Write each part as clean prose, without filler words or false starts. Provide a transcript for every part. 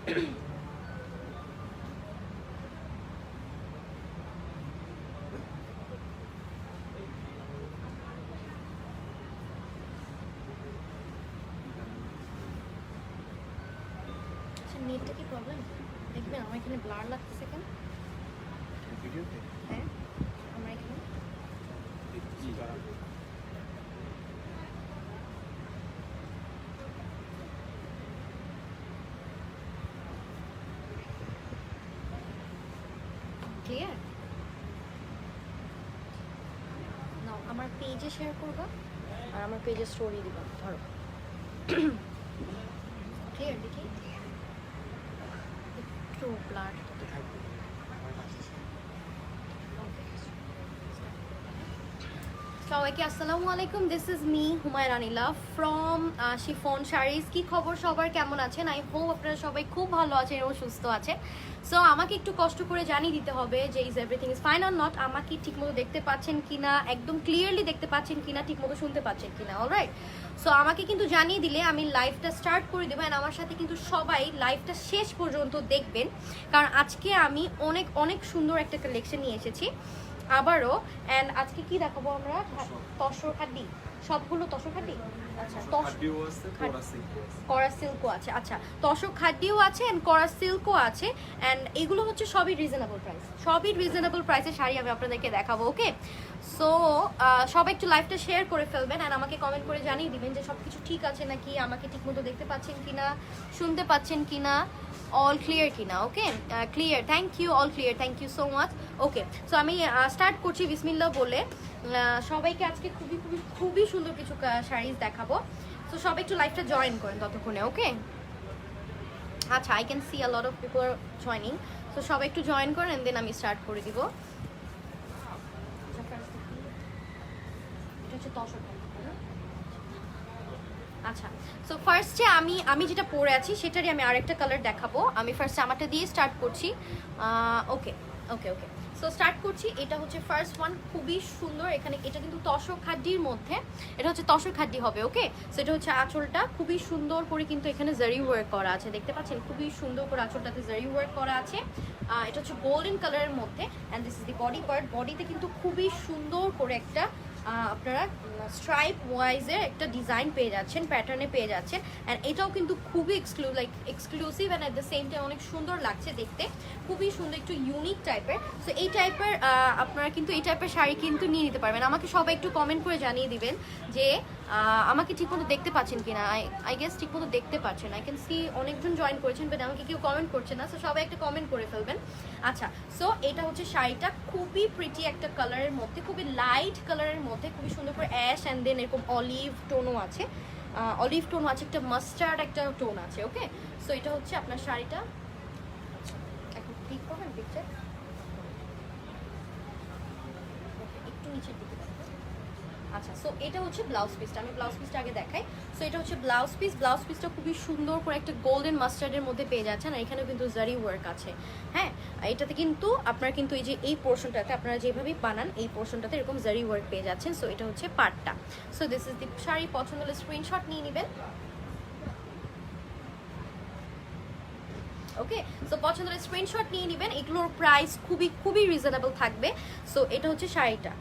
নেটটা কি প্রবলেম? দেখবেন আমার এখানে ব্লার লাগতেছে কেন? ভিডিওতে হ্যাঁ আমার এখানে ক্লিয়ার? নাও আমার পেজে শেয়ার করবা আর আমার পেজে স্টোরি দিবা, ধরো। ক্লিয়ার দেখি একটু ব্লার। থাকবে আমার কাছে সবাইকে আসসালামু আলাইকুম, দিস ইজ মি হুমায়রা আনিলা ফ্রম শিফন শাড়িজ। কি খবর সবার, কেমন আছেন? আই হোপ আপনারা সবাই খুব ভালো আছেন এবং সুস্থ আছেন। সো আমাকে একটু কষ্ট করে জানিয়ে দিতে হবে যে is everything is fine or not. আমাকে ঠিকমতো দেখতে পাচ্ছেন কিনা, একদম ক্লিয়ারলি দেখতে পাচ্ছেন কিনা, ঠিকমতো শুনতে পাচ্ছেন কিনা। অলরাইট, সো আমাকে কিন্তু জানিয়ে দিলে আমি লাইভটা স্টার্ট করে দেবো। অ্যান্ড আমার সাথে কিন্তু সবাই লাইভটা শেষ পর্যন্ত দেখবেন, কারণ আজকে আমি অনেক অনেক সুন্দর একটা কালেকশন নিয়ে এসেছি আবারও। অ্যান্ড আজকে কি দেখাবো আমরা? তসর খাড্ডি, সবগুলো তসর খাড্ডি। আচ্ছা, করা সিল্কও আছে। আচ্ছা, তসর খাড্ডিও আছে অ্যান্ড করা সিল্কও আছে। অ্যান্ড এগুলো হচ্ছে সবই রিজনেবল প্রাইস, সবই রিজনেবল প্রাইসের শাড়ি আমি আপনাদেরকে দেখাবো। ওকে, সো সবাই একটু লাইভটা শেয়ার করে ফেলবেন অ্যান্ড আমাকে কমেন্ট করে জানিয়ে দিবেন যে সব কিছু ঠিক আছে নাকি, আমাকে ঠিকমতো দেখতে পাচ্ছেন কিনা, শুনতে পাচ্ছেন কিনা, অল ক্লিয়ার কিনা। Okay, clear, thank you, all clear, thank you so much. Okay, so আমি স্টার্ট করছি বিসমিল্লাহ বলে। সবাইকে আজকে খুবই খুবই খুবই সুন্দর কিছু শাড়িজ দেখাবো। সো সবাই একটু লাইভটা জয়েন করেন ততক্ষণে। ওকে, আচ্ছা, I can see a lot of people are joining. So সবাই একটু জয়েন করেন, দেন আমি স্টার্ট করে দিব। এটা হচ্ছে তসর। আচ্ছা, সো ফার্স্টে আমি যেটা পরে আছি সেটারই আমি আরেকটা কালার দেখাবো। আমি ফার্স্টে আমারটা দিয়ে স্টার্ট করছি। ওকে ওকে ওকে, সো স্টার্ট করছি। এটা হচ্ছে ফার্স্ট ওয়ান, খুবই সুন্দর। এখানে এটা কিন্তু তসর খাড্ডির মধ্যে, এটা হচ্ছে তসর খাড্ডি হবে। ওকে, সো এটা হচ্ছে আঁচলটা, খুবই সুন্দর করে কিন্তু এখানে জারি ওয়ার্ক করা আছে, দেখতে পাচ্ছেন? খুবই সুন্দর করে আঁচলটাতে জারি ওয়ার্ক করা আছে। এটা হচ্ছে গোল্ডেন কালারের মধ্যে। And this is the body part. বডিতে কিন্তু খুবই সুন্দর করে একটা আপনারা স্ট্রাইপ ওয়াইজের একটা ডিজাইন পেয়ে যাচ্ছেন, প্যাটার্নে পেয়ে যাচ্ছেন। অ্যান্ড এটাও কিন্তু খুবই exclusive and at the same time অনেক সুন্দর লাগছে দেখতে, খুবই সুন্দর, একটু ইউনিক টাইপের। সো এই টাইপের আপনারা কিন্তু এই টাইপের শাড়ি কিন্তু নিয়ে নিতে পারবেন। আমাকে সবাই একটু কমেন্ট করে জানিয়ে দিবেন যে আমাকে ঠিকমতো দেখতে পাচ্ছেন কিনা। আই গেস ঠিকমতো দেখতে পাচ্ছেন। আই ক্যান সি অনেকজন জয়েন করেছেন, বাট আমাকে কেউ কমেন্ট করছে না। সো সবাই একটা কমেন্ট করে ফেলবেন। আচ্ছা, সো এটা হচ্ছে শাড়িটা, খুবই প্রিটি একটা কালারের মধ্যে, খুবই লাইট কালারের মধ্যে, খুবই সুন্দর করে অ্যাশ অ্যান্ড দেন এরকম অলিভ টোনও আছে, অলিভ টোন আছে, একটা মাস্টার্ড একটা টোন আছে। ওকে, সো এটা হচ্ছে আপনার শাড়িটা। এখন ক্লিক করবেন পিকচার, একটু নিচের দিকে। আচ্ছা, সো এটা হচ্ছে ব্লাউজ পিসটা। আমি ব্লাউজ পিসটা আগে দেখাই। সো এটা হচ্ছে ব্লাউজ পিস। ব্লাউজ পিসটা খুবই সুন্দর করে একটা গোল্ডেন মাস্টার্ডের মধ্যে পেয়ে যাচ্ছেন। আর এখানেও কিন্তু জারি ওয়ার্ক আছে। হ্যাঁ, এটাতে কিন্তু আপনারা কিন্তু এই যে এই পোর্শনটাতে আপনারা যেভাবে বানান এই পোর্শনটাতে এরকম জারি ওয়ার্ক পেয়ে যাচ্ছেন। সো এটা হচ্ছে পার্টটা। So this is the sari. পছন্দ হলে স্ক্রিনশট নিয়ে নেবেন। ওকে, সো পছন্দ হলে স্ক্রিনশট নিয়ে নেবেন। এগুলোর প্রাইস খুবই খুবই রিজনেবল থাকবে। সো এটা হচ্ছে শাড়িটা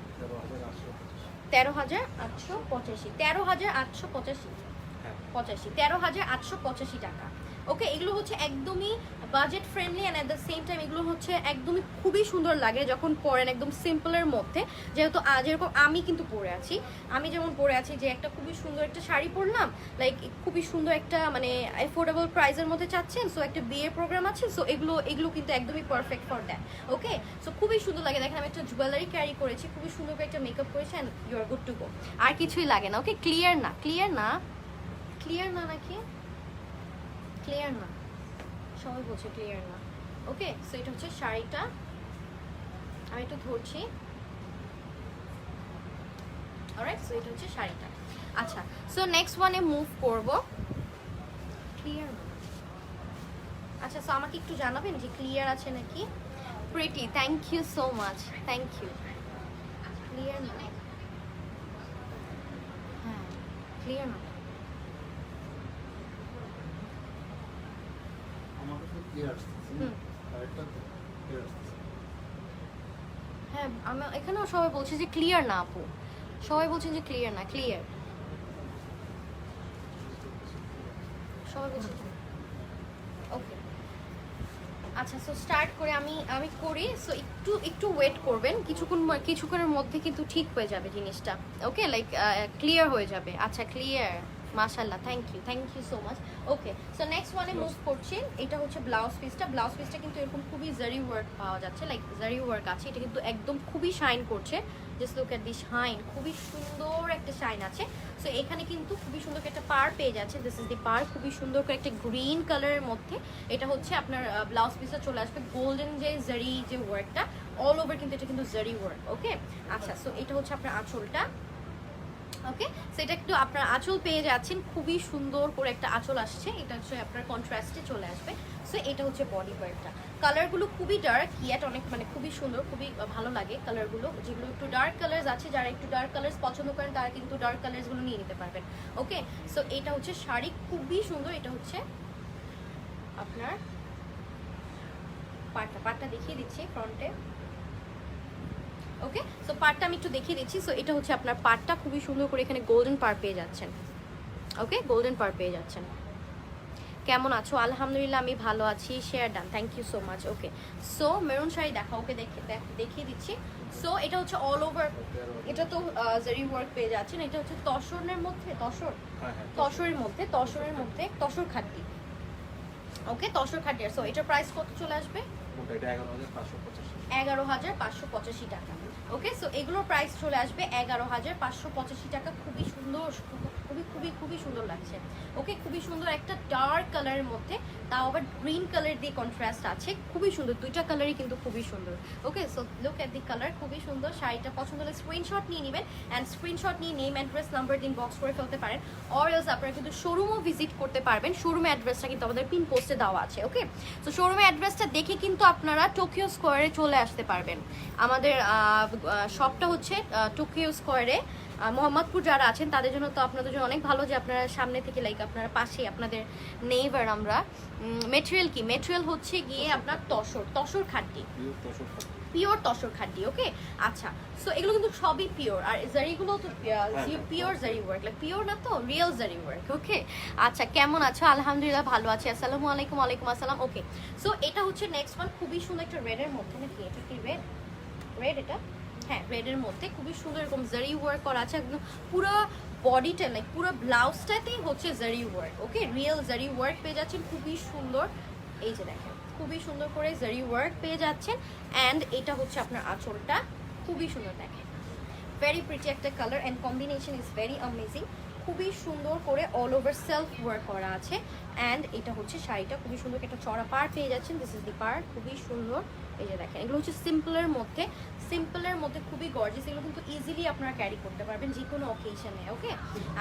13,885, 13,885 টাকা। ওকে, এগুলো হচ্ছে একদমই budget friendly and at the same time এগুলো হচ্ছে একদমই খুবই সুন্দর লাগে যখন পরেন, একদম সিম্পলের মধ্যে। যেহেতু যেরকম আমি কিন্তু পরে আছি, আমি যেমন পরে আছি যে একটা খুবই সুন্দর একটা শাড়ি পরলাম, লাইক খুবই সুন্দর একটা মানে অ্যাফোর্ডেবল প্রাইসের মধ্যে চাচ্ছেন। সো একটা বিয়ের প্রোগ্রাম আছে, সো এগুলো কিন্তু একদমই perfect for that. Okay, so খুবই সুন্দর লাগে। দেখেন আমি একটা জুয়েলারি ক্যারি করেছি, খুবই সুন্দর করে একটা মেকআপ করেছি and you are good to go. আর কিছুই লাগে না। ওকে, ক্লিয়ার না? ক্লিয়ার না? ক্লিয়ার না নাকি? ক্লিয়ার না, সবাই বলছে ক্লিয়ার না। ওকে, সো এটা হচ্ছে শাড়িটা। আমি একটু ধরছি। অলরাইট, সো এটা হচ্ছে শাড়িটা। আচ্ছা, সো নেক্সট ওয়ানে মুভ করব। ক্লিয়ার না? আচ্ছা, সো আমাকে একটু জানাবেন যে ক্লিয়ার আছে নাকি। Pretty, thank you so much, thank you. Clear না? হ্যাঁ, ক্লিয়ার না। হুম। হ্যাঁ এখানেও সবাই বলছে যে ক্লিয়ার না আপু, সবাই বলছেন যে ক্লিয়ার না, ক্লিয়ার সবাই বলছেন। ওকে আচ্ছা, সো স্টার্ট করে আমি করি। সো একটু ওয়েট করবেন, কিছুক্ষণের মধ্যে কিন্তু ঠিক হয়ে যাবে জিনিসটা। ওকে, লাইক ক্লিয়ার হয়ে যাবে। আচ্ছা ক্লিয়ার, মাশাআল্লাহ, thank you so much. Okay, so next ওয়ানে মুভ করছি। এটা হচ্ছে ব্লাউজ পিসটা কিন্তু এরকম খুবই জারি ওয়ার্ক পাওয়া যাচ্ছে, লাইক জারি ওয়ার্ক আছে। এটা কিন্তু একদম খুবই শাইন করছে, just look at this shine, খুবই সুন্দর একটা শাইন আছে। সো এখানে কিন্তু খুবই সুন্দর একটা পার পেয়ে যাচ্ছে, দিস ইজ দি পার, খুবই সুন্দর করে একটা গ্রিন কালারের মধ্যে। এটা হচ্ছে আপনার ব্লাউজ পিসটা চলে আসবে গোল্ডেন যে জারি যে ওয়ার্কটা, অল ওভার কিন্তু এটা কিন্তু জারি ওয়ার্ক। ওকে আচ্ছা, সো এটা হচ্ছে আপনার আঁচলটা। ওকে, সেটা একটু আপনার আঁচল পেয়ে যাচ্ছেন, খুবই সুন্দর করে একটা আঁচল আসছে। এটা হচ্ছে আপনার কন্ট্রাস্টে চলে আসবে। সো এটা হচ্ছে বডি পার্টটা। কালারগুলো খুবই ডার্ক, ইয়েট অনেক মানে খুবই সুন্দর, খুবই ভালো লাগে কালারগুলো। যেগুলো একটু ডার্ক কালার্স আছে, যারা একটু ডার্ক কালার্স পছন্দ করেন তারা কিন্তু ডার্ক কালার্সগুলো নিয়ে নিতে পারবেন। ওকে, সো এটা হচ্ছে শাড়ি, খুবই সুন্দর। এটা হচ্ছে আপনার পাটটা দেখিয়ে দিচ্ছি ফ্রন্টে। ওকে, সো পাটটা আমি একটু দেখিয়ে দিচ্ছি। সো এটা হচ্ছে আপনার পাটটা, খুবই সুন্দর করে এখানে গোল্ডেন পার পেয়ে যাচ্ছেন। ওকে, গোল্ডেন পার পেয়ে যাচ্ছেন। কেমন আছো? আলহামদুলিল্লাহ আমি ভালো আছি। Share done, thank you so much. Okay, so maroon sari দেখা, ওকে দেখিয়ে দিচ্ছি। সো এটা হচ্ছে অল ওভার, এটা তো জারি ওয়ার্ক পেয়ে যাচ্ছেন। এটা হচ্ছে তসরের মধ্যে, তসরের মধ্যে তসর খাদ্যি। ওকে, তসর খাদ্যি। সো এটার প্রাইস কত চলে আসবে? 11,585 টাকা। ওকে, সো এগুলোর প্রাইস চলে আসবে 11,585 টাকা। খুবই সুন্দর, খুবই সুন্দর লাগছে। ওকে, খুবই সুন্দর একটা ডার্ক কালারের মধ্যে, তাও আবার গ্রিন কালার দিয়ে কন্ট্রাস্ট আছে, খুবই সুন্দর। দুইটা কালারই কিন্তু খুবই সুন্দর। Okay, so look at the colour, খুবই সুন্দর। শাড়িটা পছন্দ হলে স্ক্রিনশট নিয়ে নেবেন, অ্যান্ড স্ক্রিনশট নিয়ে নেম অ্যাড্রেস নাম্বার দিন বক্স করে ফেলতে পারেন। অর এলস আপনারা কিন্তু শোরুমও ভিজিট করতে পারবেন। শোরুমের অ্যাড্রেসটা কিন্তু আমাদের পিন পোস্টে দেওয়া আছে। ওকে, তো শোরুমের অ্যাড্রেসটা দেখে কিন্তু আপনারা টোকিও স্কোয়ারে চলে আসতে পারবেন। আমাদের শপটা হচ্ছে টোকিও স্কোয়ারে। মোহাম্মদপুর যারা আছেন তাদের জন্য তো আপনাদের জন্য অনেক ভালো যে আপনারা সামনে থেকে, লাইক আপনারা পাশে, আপনাদের নেইবার। আমরা মেটেরিয়াল হচ্ছে গিয়ে আপনার তসর খাদ্যি, পিওর তসর খাদ্যি। ওকে আচ্ছা, সো এগুলো কিন্তু সবই পিওর, আর জারিগুলো তো পিওর জারি ওয়ার্ক, লাইক পিওর না তো রিয়েল জারি ওয়ার্ক। ওকে আচ্ছা, কেমন আছো? আলহামদুলিল্লাহ ভালো আছি। আসসালামু আলাইকুম। ওয়ালাইকুম আসসালাম। ওকে, সো এটা হচ্ছে নেক্সট ওয়ান, খুবই সুন্দর একটা রেডের মধ্যে, নাকি এটা কি রেড এটা? হ্যাঁ, রেডের মধ্যে খুবই সুন্দর এরকম জারি ওয়ার্ক করা আছে। একদম পুরো বডিটা, লাইক পুরো ব্লাউজটাতেই হচ্ছে জারি ওয়ার্ক। ওকে, রিয়েল জারি ওয়ার্ক পেয়ে যাচ্ছেন, খুবই সুন্দর। এই যে দেখেন, খুবই সুন্দর করে জারি ওয়ার্ক পেয়ে যাচ্ছেন। অ্যান্ড এটা হচ্ছে আপনার আঁচলটা, খুবই সুন্দর। দেখেন, ভেরি প্রিটি একটা colour, and combination is very amazing. খুবই সুন্দর করে অল ওভার সেলফ ওয়ার্ক করা আছে। অ্যান্ড এটা হচ্ছে শাড়িটা, খুবই সুন্দর একটা চড়া পার পেয়ে যাচ্ছেন। দিস ইজ দি পার, খুবই সুন্দর। এই যে দেখেন, এগুলো হচ্ছে সিম্পলের মধ্যে খুবই গর্জিয়াস। এগুলো কিন্তু ইজিলি আপনারা ক্যারি করতে পারবেন যে কোনো অকেশনে। ওকে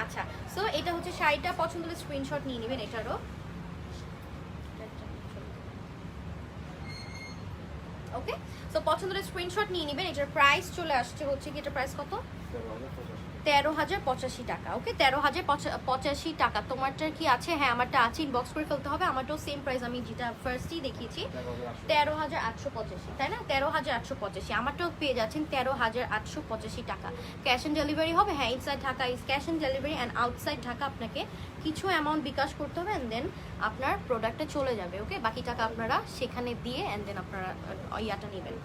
আচ্ছা, সো এটা হচ্ছে শাড়িটা। পছন্দ হলে স্ক্রিনশট নিয়ে নেবেন এটারও। ওকে, সো পছন্দ হলে স্ক্রিনশট নিয়ে নেবেন। এটার প্রাইস চলে আসছে হচ্ছে কি, এটার প্রাইস কত? 13,085 টাকা। ওকে, 13,085 টাকা। তোমারটার কি আছে? হ্যাঁ, আমারটা আছে, ইনবক্স করে ফেলতে হবে। আমারটাও সেম প্রাইস, আমি যেটা ফার্স্টই দেখিয়েছি 13,885, তাই না? 13,885। আমারটাও পেয়ে যাচ্ছেন 13,885 টাকা। ক্যাশ অন ডেলিভারি হবে? হ্যাঁ, inside Dhaka is cash on delivery, and outside Dhaka আপনাকে কিছু অ্যামাউন্ট বিকাশ করতে হবে, অ্যান্ড দেন আপনার প্রোডাক্টটা চলে যাবে। ওকে, বাকি টাকা আপনারা সেখানে দিয়ে অ্যান্ড দেন আপনারা ইয়াটা নেবেন,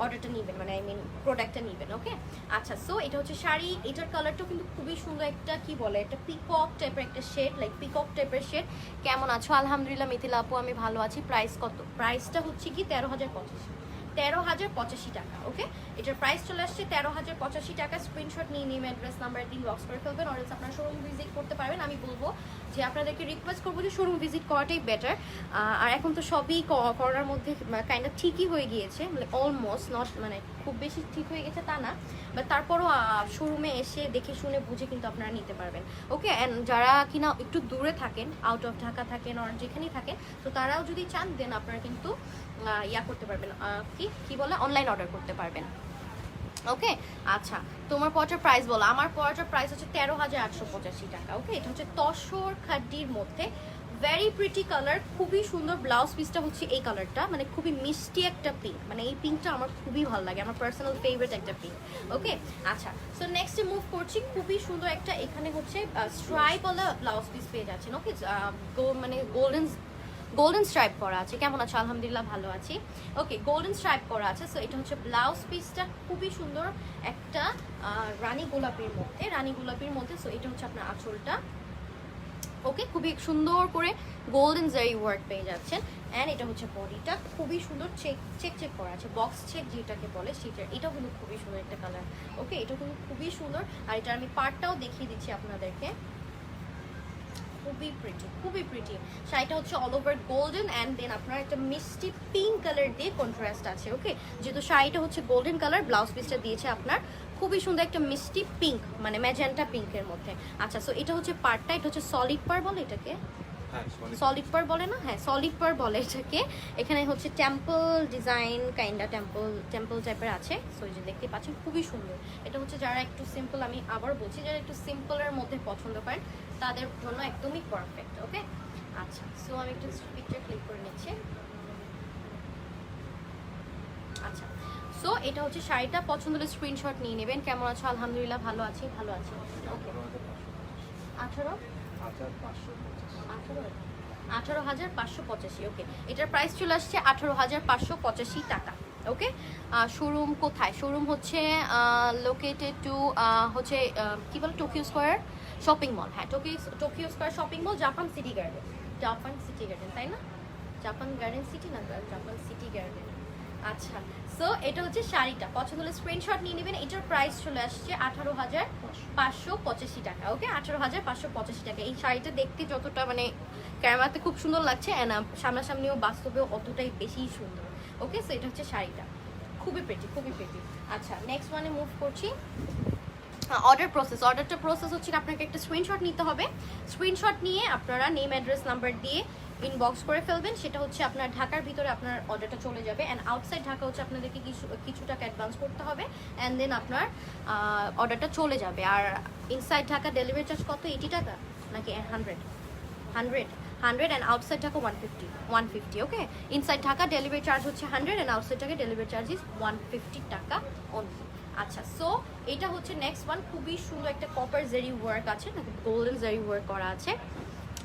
অর্ডারটা নেবেন, মানে আই মিন প্রোডাক্টটা নেবেন। ওকে আচ্ছা, সো এটা হচ্ছে শাড়ি। এটার কালারটাও কিন্তু খুবই সুন্দর, একটা কি বলে, একটা পিকক টাইপের একটা শেড, লাইক পিকক টাইপের শেড। কেমন আছো? আলহামদুলিল্লাহ মিথিলা আপু আমি ভালো আছি। প্রাইস কত? প্রাইসটা হচ্ছে কি 13,085 টাকা। ওকে, এটার প্রাইস চলে আসছে 13,085 টাকা। স্ক্রিনশট নিয়ে নিন, অ্যাড্রেস নাম্বার দিন বক্স করে ফেলবেন, অর্ডার আপনারা শোরুম ভিজিট করতে পারবেন। আমি বলবো যে আপনাদেরকে রিকোয়েস্ট করবো যে শোরুম ভিজিট করাটাই বেটার। আর এখন তো সবই করোনার মধ্যে কাইন্ড অফ ঠিকই হয়ে গিয়েছে, মানে অলমোস্ট, নট মানে খুব বেশি ঠিক হয়ে গেছে তা না, বাট তারপরও শোরুমে এসে দেখে শুনে বুঝে কিন্তু আপনারা নিতে পারবেন। ওকে, অ্যান্ড যারা কিনা একটু দূরে থাকেন, আউট অফ ঢাকা থাকেন, আর যেখানেই থাকেন, তো তারাও যদি চান দেন আপনারা কিন্তু ইয়া করতে পারবেন, কি বলে, অনলাইন অর্ডার করতে পারবেন। ওকে আচ্ছা, তোমার পটার প্রাইস বলো। আমার পটার প্রাইস হচ্ছে 13,885 টাকা। ওকে, এটা হচ্ছে তসর খাড্ডির মধ্যে ভেরি প্রিটি কালার, খুবই সুন্দর। ব্লাউজ পিসটা হচ্ছে এই কালারটা, মানে খুবই মিষ্টি একটা পিঙ্ক, মানে এই পিঙ্কটা আমার খুবই ভালো লাগে, আমার পার্সোনাল ফেভারিট একটা পিঙ্ক। ওকে আচ্ছা, সো নেক্সটে মুভ করছি, খুবই সুন্দর একটা এখানে হচ্ছে স্ট্রাইপওয়ালা ব্লাউজ পিস পেয়ে যাচ্ছেন। ওকে মানে গোল্ডেন স্ট্রাইপ করা আছে। কেমন আছে? আলহামদুলিল্লাহ ভালো আছি। ওকে, গোল্ডেন স্ট্রাইপ করা আছে। সো এটা হচ্ছে ব্লাউজ পিসটা, খুবই সুন্দর একটা রানী গোলাপির মধ্যে। সো এটা হচ্ছে আপনার আঁচলটা। ওকে, খুবই সুন্দর করে গোল্ডেন জারি ওয়ার্ক পেয়ে যাচ্ছেন। অ্যান্ড এটা হচ্ছে বডিটা, খুবই সুন্দর চেক করা আছে, বক্স চেক যেটাকে বলে সেটা। এটাও কিন্তু খুবই সুন্দর একটা কালার। ওকে, এটা কিন্তু খুবই সুন্দর। আর এটা আমি পার্টটাও দেখিয়ে দিচ্ছি আপনাদেরকে। খুবই প্রিটি শাড়িটা হচ্ছে all over golden and then আপনার একটা মিষ্টি পিঙ্ক কালার দিয়ে কন্ট্রাস্ট আছে। ওকে, যেহেতু শাড়িটা হচ্ছে গোল্ডেন কালার, ব্লাউজ পিসটা দিয়েছে আপনার খুবই সুন্দর একটা মিষ্টি পিঙ্ক, মানে ম্যাজেন্টা পিঙ্কের মধ্যে। আচ্ছা, সো এটা হচ্ছে পার্টটা, এটা হচ্ছে সলিড পার বলে এটাকে, সলিড পার বলে না? হ্যাঁ, সলিড পার বলে এটাকে। এখানে হচ্ছে টেম্পল ডিজাইন, কাইন্ডা টেম্পল টাইপের আছে। সো এই যে দেখতে পাচ্ছেন, খুবই সুন্দর। এটা হচ্ছে যারা একটু সিম্পল, আমি আবার বলছি, যারা একটু সিম্পলের মধ্যে পছন্দ করেন তাদের জন্য একদমই পারফেক্ট। ওকে আচ্ছা, সো আমি একটু পিকচার ক্লিক করে নিচ্ছি। আচ্ছা, সো এটা হচ্ছে শাড়িটা, পছন্দ হলে স্ক্রিনশট নিয়ে নেবেন। কেমন আছো? আলহামদুলিল্লাহ ভালো আছি। ওকে, 18,585। ওকে, এটার প্রাইস চলে আসছে 18,585 টাকা। ওকে, শোরুম কোথায়? শোরুম হচ্ছে লোকেটেড টু হচ্ছে কি বলে, টোকিও স্কোয়ার শপিং মল। হ্যাঁ, Tokyo square shopping mall, Japan city garden, তাই না? জাপান গার্ডেন সিটি না, জাপান সিটি গার্ডেন। আচ্ছা, সো এটা হচ্ছে শাড়িটা, পছন্দ হলে স্ক্রিনশট নিয়ে নেবেন। এটার প্রাইস চলে আসছে 18,585 টাকা। ওকে, 18,585 টাকা। এই শাড়িটা দেখতে যতটা মানে ক্যামেরাতে খুব সুন্দর লাগছে, অ্যান্ড সামনাসামনিও বাস্তবেও অতটাই বেশি সুন্দর। ওকে, সো এটা হচ্ছে শাড়িটা, খুবই প্রিটি। আচ্ছা, নেক্সট ওয়ানে মুভ করছি। অর্ডারটা প্রসেস হচ্ছে আপনাকে একটা স্ক্রিনশট নিতে হবে। স্ক্রিনশট নিয়ে আপনারা নেম, অ্যাড্রেস, নাম্বার দিয়ে ইনবক্স করে ফেলবেন। সেটা হচ্ছে আপনার ঢাকার ভিতরে আপনার অর্ডারটা চলে যাবে, অ্যান্ড আউটসাইড ঢাকা হচ্ছে আপনাদেরকে কিছু টাকা অ্যাডভান্স করতে হবে, অ্যান্ড দেন আপনার অর্ডারটা চলে যাবে। আর ইনসাইড ঢাকা ডেলিভারি চার্জ কত? 80 টাকা নাকি 100? 100 and outside Dhaka 150। Okay, inside Dhaka delivery charge হচ্ছে 100 and outside Dhaka delivery charge is 150 টাকা অনলি। আচ্ছা, সো এটা হচ্ছে নেক্সট ওয়ান, খুবই সুন্দর একটা কপার জারি ওয়ার্ক আছে, নাকি গোল্ডেন জারি ওয়ার্ক করা আছে।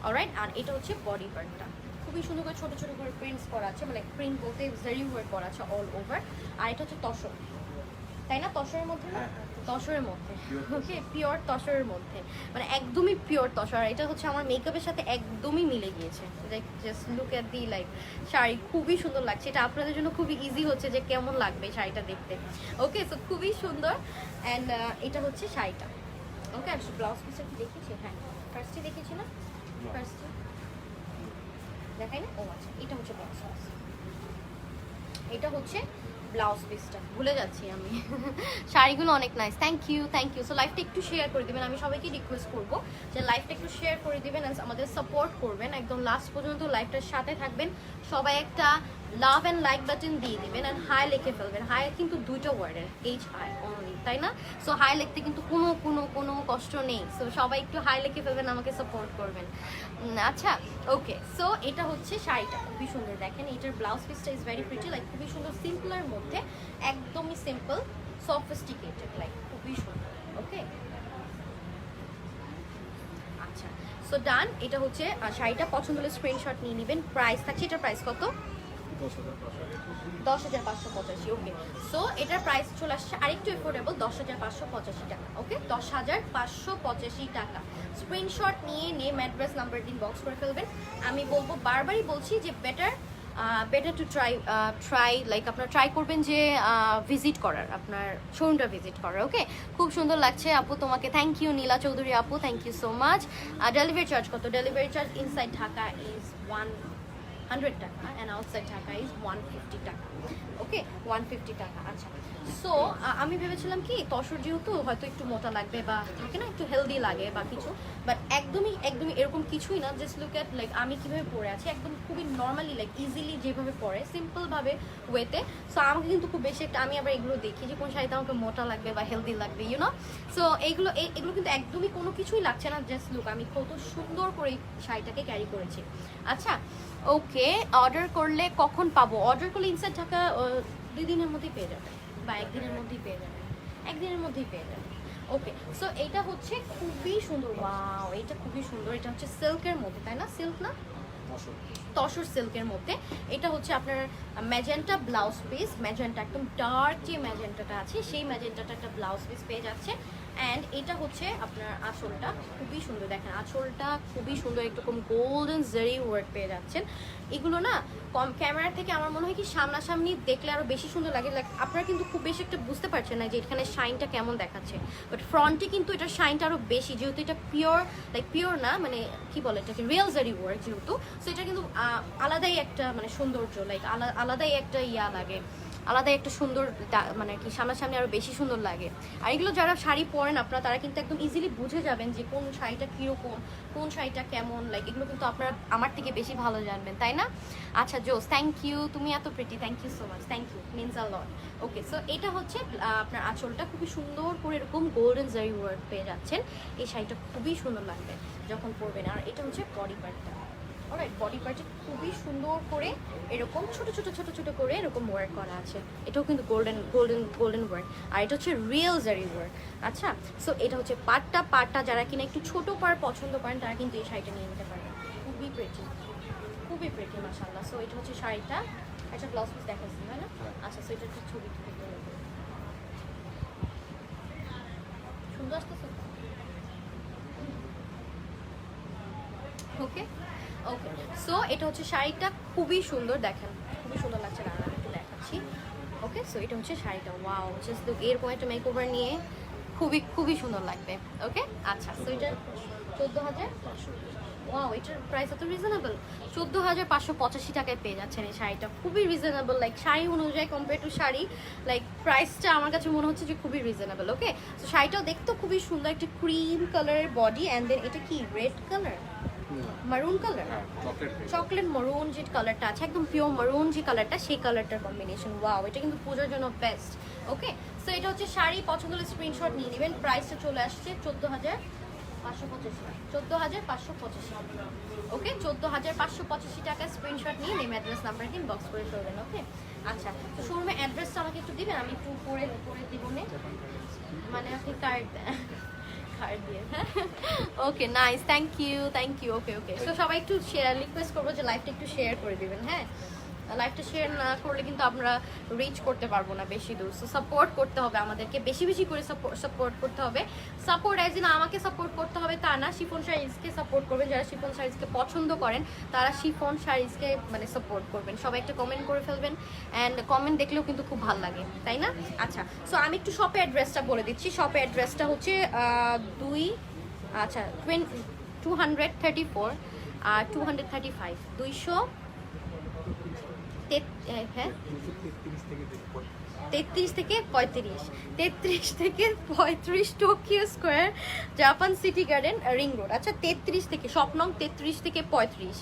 অলরাইট, আর এটা হচ্ছে বডি পার্টটা, খুবই সুন্দর করে ছোট ছোট করে প্রিন্টস করা আছে, মানে প্রিন্ট বলতে জারি ওয়ার্ক করা আছে অল ওভার। আর এটা হচ্ছে তসর, তাই না? তসরের মধ্যে না? তসরের মধ্যে। ওকে, পিওর তসরের মধ্যে, মানে একদমই পিওর তসর। এটা হচ্ছে আমার মেকআপের সাথে একদমই মিলে গিয়েছে। Just look at the like sari, খুবই সুন্দর লাগছে। এটা আপনাদের জন্য খুবই ইজি হচ্ছে যে কেমন লাগবে শাড়িটা দেখতে। ওকে, সো খুবই সুন্দর। অ্যান্ড এটা হচ্ছে শাড়িটা। ওকে, আর ব্লাউজ পিসটা কি দেখিয়েছি? হ্যাঁ, ফার্স্টে দেখিয়েছি না? ফার্স্টে দেখাই না? ও আচ্ছা, এটা হচ্ছে ব্লাউজ পিস। এটা হচ্ছে ব্লাউজ পিসটা, ভুলে যাচ্ছি আমি। শাড়িগুলো অনেক নাইস, থ্যাংক ইউ। সো লাইভটা একটু শেয়ার করে দিবেন, আমি সবাইকে রিকোয়েস্ট করবো যে লাইভটা একটু শেয়ার করে দিবেন, আমাদের সাপোর্ট করবেন, একদম লাস্ট পর্যন্ত লাইভটার সাথে থাকবেন। সবাই একটা লাভ অ্যান্ড লাইক বাটন দিয়ে দিবেন, অ্যান্ড হাই লিখে ফেলবেন। হাই কিন্তু দুইটা ওয়ার্ডের, HI অনলি, তাই না? সো হাই লিখতে কিন্তু কোনো কষ্ট নেই। সো সবাই একটু হাই লিখে ফেলবেন, আমাকে সাপোর্ট করবেন। আচ্ছা, ওকে, সো এটা হচ্ছে শাড়িটা, খুবই সুন্দর। দেখেন এটার ব্লাউজ পিসটা ইজ ভেরি প্রিটি, লাইক খুবই সুন্দর, সিম্পলের মধ্যে, একদমই সিম্পল, সফিস্টিকেটেড, লাইক খুবই সুন্দর। ওকে, আচ্ছা, সো ডান। এটা হচ্ছে শাড়িটা, পছন্দ হলে স্ক্রিনশট নিয়ে নেবেন। প্রাইস থাকছে, এটার প্রাইস কত? 10,585। ওকে, সো এটার প্রাইস চলে আসছে আরেকটু এফোর্ডেবল, 10,585 টাকা। ওকে, 10,585 টাকা। স্ক্রিনশট নিয়ে নেম, অ্যাড্রেস, নাম্বার দিন বক্স করে ফেলবেন। আমি বলবো, বারবারই বলছি যে বেটার টু ট্রাই লাইক আপনারা ট্রাই করবেন যে ভিজিট করার, আপনার শোরুমটা ভিজিট করার। ওকে, খুব সুন্দর লাগছে আপু তোমাকে, থ্যাংক ইউ। নীলা চৌধুরী আপু, thank you so much. Delivery charge কত? Delivery charge inside Dhaka is 100 taka and outside Dhaka is 150 টাকা। ওকে, 150 টাকা। আচ্ছা, সো আমি ভেবেছিলাম কি তসর যেহেতু হয়তো একটু মোটা লাগবে বা থাকে না একটু হেলদি লাগে বা কিছু, বাট একদমই একদমই এরকম কিছুই না। জাস্ট লুক অ্যাট লাইক আমি কিভাবে পরে আছি, একদম খুবই নর্মালি লাইক ইজিলি যেভাবে পরে সিম্পলভাবে ওয়েতে। সো আমাকে কিন্তু খুব বেশি একটা, আমি আবার এগুলো দেখি যে কোন শাড়িতে আমাকে মোটা লাগবে বা হেলদি লাগবে ইউনো। সো এগুলো কিন্তু একদমই কোনো কিছুই লাগছে না। জাস্ট লুক আমি কত সুন্দর করে এই শাড়িটাকে ক্যারি করেছি। আচ্ছা ওকে, অর্ডার করলে কখন পাবো? অর্ডার করলে ইনসাইড ঢাকা 2 দিনের মধ্যেই পেয়ে যাবে বা 1 দিনের মধ্যেই পেয়ে যাবে, 1 দিনের মধ্যেই পেয়ে যাবে। ওকে, সো এটা হচ্ছে খুবই সুন্দর, ওয়াও এটা খুবই সুন্দর। এটা হচ্ছে সিল্কের মধ্যে, তাই না? সিল্ক না, তসর সিল্কের মধ্যে। এটা হচ্ছে আপনার ম্যাজেন্টা ব্লাউজ পিস, ম্যাজেন্টা একদম ডার্ক যে ম্যাজেন্টাটা আছে সেই ম্যাজেন্টাটা একটা ব্লাউজ পিস পেয়ে যাচ্ছে। অ্যান্ড এটা হচ্ছে আপনার আঁচলটা খুবই সুন্দর, দেখেন আঁচলটা খুবই সুন্দর, একরকম গোল্ডেন জারি ওয়ার্ক পেয়ে যাচ্ছেন। এগুলো না কম ক্যামেরা থেকে আমার মনে হয় কি সামনাসামনি দেখলে আরও বেশি সুন্দর লাগে। লাইক আপনারা কিন্তু খুব বেশি একটা বুঝতে পারছেন না যে এখানে শাইনটা কেমন দেখাচ্ছে, বাট ফ্রন্টে কিন্তু এটার শাইনটা আরও বেশি, যেহেতু এটা পিওর, লাইক পিওর না মানে কি বলে এটাকে, রিয়েল জারি ওয়ার্ক যেহেতু। সো এটা কিন্তু আলাদাই একটা মানে সৌন্দর্য, লাইক আলাদাই একটা ইয়া লাগে, আলাদাই একটা সুন্দর মানে কি সামনাসামনি আরও বেশি সুন্দর লাগে। আর এগুলো যারা শাড়ি পরেন আপনারা, তারা কিন্তু একদম ইজিলি বুঝে যাবেন যে কোন শাড়িটা কীরকম, কোন শাড়িটা কেমন, লাইক এগুলো কিন্তু আপনারা আমার থেকে বেশি ভালো জানবেন, তাই না? আচ্ছা জোস, থ্যাংক ইউ, তুমি এত pretty, thank you so much, thank you, means a lot. Okay, so এটা হচ্ছে আপনার আঁচলটা খুবই সুন্দর করে এরকম গোল্ডেন জারি ওয়ার্ক পেয়ে যাচ্ছেন। এই শাড়িটা খুবই সুন্দর লাগবে যখন পরবেন। আর এটা হচ্ছে বডি পার্টটা, অলরাইট, বডি পার্টে খুবই সুন্দর করে এরকম ছোট ছোট ছোট ছোট করে এরকম ওয়ার্ক করা আছে। এটাও কিন্তু গোল্ডেন ওয়ার্ক, আর এটা হচ্ছে রিয়েল জারি ওয়ার্ক। আচ্ছা, সো এটা হচ্ছে পাটটা যারা কিনা একটু ছোট পাড় পছন্দ করেন তারা কিন্তু এই শাড়িটা নিয়ে নিতে পারেন। খুবই প্রেটি মাশাআল্লাহ। সো এটা হচ্ছে শাড়িটা, একটা ব্লাউজ পিস দেখাচ্ছি হয় না? আচ্ছা, সো এটা হচ্ছে ছবি সুন্দর আসতেছে। ওকে ওকে, সো এটা হচ্ছে শাড়িটা খুবই সুন্দর, দেখেন খুবই সুন্দর লাগছে, আমি একটু দেখাচ্ছি। ওকে, সো এটা হচ্ছে শাড়িটা, ওয়াও জাস্ট লুক, এরকম একটা মেকওভার নিয়ে খুবই সুন্দর লাগবে। ওকে, আচ্ছা, সো এটা 14,000, ওয়াও এটার প্রাইস এত রিজনেবল, 14,585 টাকায় পেয়ে যাচ্ছেন এই শাড়িটা, খুবই রিজনেবল। লাইক শাড়ি অনুযায়ী কম্পেয়ার টু শাড়ি, লাইক প্রাইসটা আমার কাছে মনে হচ্ছে যে খুবই রিজনেবল। ওকে, তো শাড়িটাও দেখতে খুবই সুন্দর, একটা ক্রিম কালারের বডি, অ্যান্ড দেন এটা কি রেড কালার, মারুন কালার, চকলেট মারুন যে কালারটা আছে, একদম পিওর মারুন যে কালারটা, সেই কালারটার কম্বিনেশন, ওয়াও এটা কিন্তু পূজার জন্য বেস্ট। ওকে, সো এটা হচ্ছে শাড়ি, পছন্দ হলে স্ক্রিনশট নিয়ে নেবেন। প্রাইসটা চলে আসছে 14,585। ওকে, 14,585 টাকা স্ক্রিনশট নিয়ে নেম অ্যাড্রেস নাম্বার ইনবক্স করে ফেলবেন। ওকে, আচ্ছা, তো শোরুমের অ্যাড্রেসটা আমাকে একটু দিবেন, আমি একটু করে দিব নে, মানে আপনি কার্ড দিয়ে। Okay, nice, thank you. Okay, so সবাই একটু শেয়ার, রিকোয়েস্ট করবো যে লাইভটা একটু শেয়ার করে দিবেন। হ্যাঁ, লাইভটা শেয়ার না করলে কিন্তু আমরা রিচ করতে পারবো না বেশি দূর। সো সাপোর্ট করতে হবে আমাদেরকে, বেশি করে সাপোর্ট করতে হবে। সাপোর্ট অ্যাজ ইন আমাকে সাপোর্ট করতে হবে তা না, শিফন শাড়িজকে সাপোর্ট করবেন। যারা শিফন শাড়িজকে পছন্দ করেন তারা শিফন শাড়িজকে মানে সাপোর্ট করবেন। সবাই একটা কমেন্ট করে ফেলবেন, অ্যান্ড কমেন্ট দেখলেও কিন্তু খুব ভালো লাগে, তাই না? আচ্ছা, সো আমি একটু শপের অ্যাড্রেসটা বলে দিচ্ছি। শপের অ্যাড্রেসটা হচ্ছে 234 আর 235, 33 থেকে 35 Tokyo square, Japan city garden, ring road. আচ্ছা, 33 থেকে স্বপ্নং, 33 থেকে 35,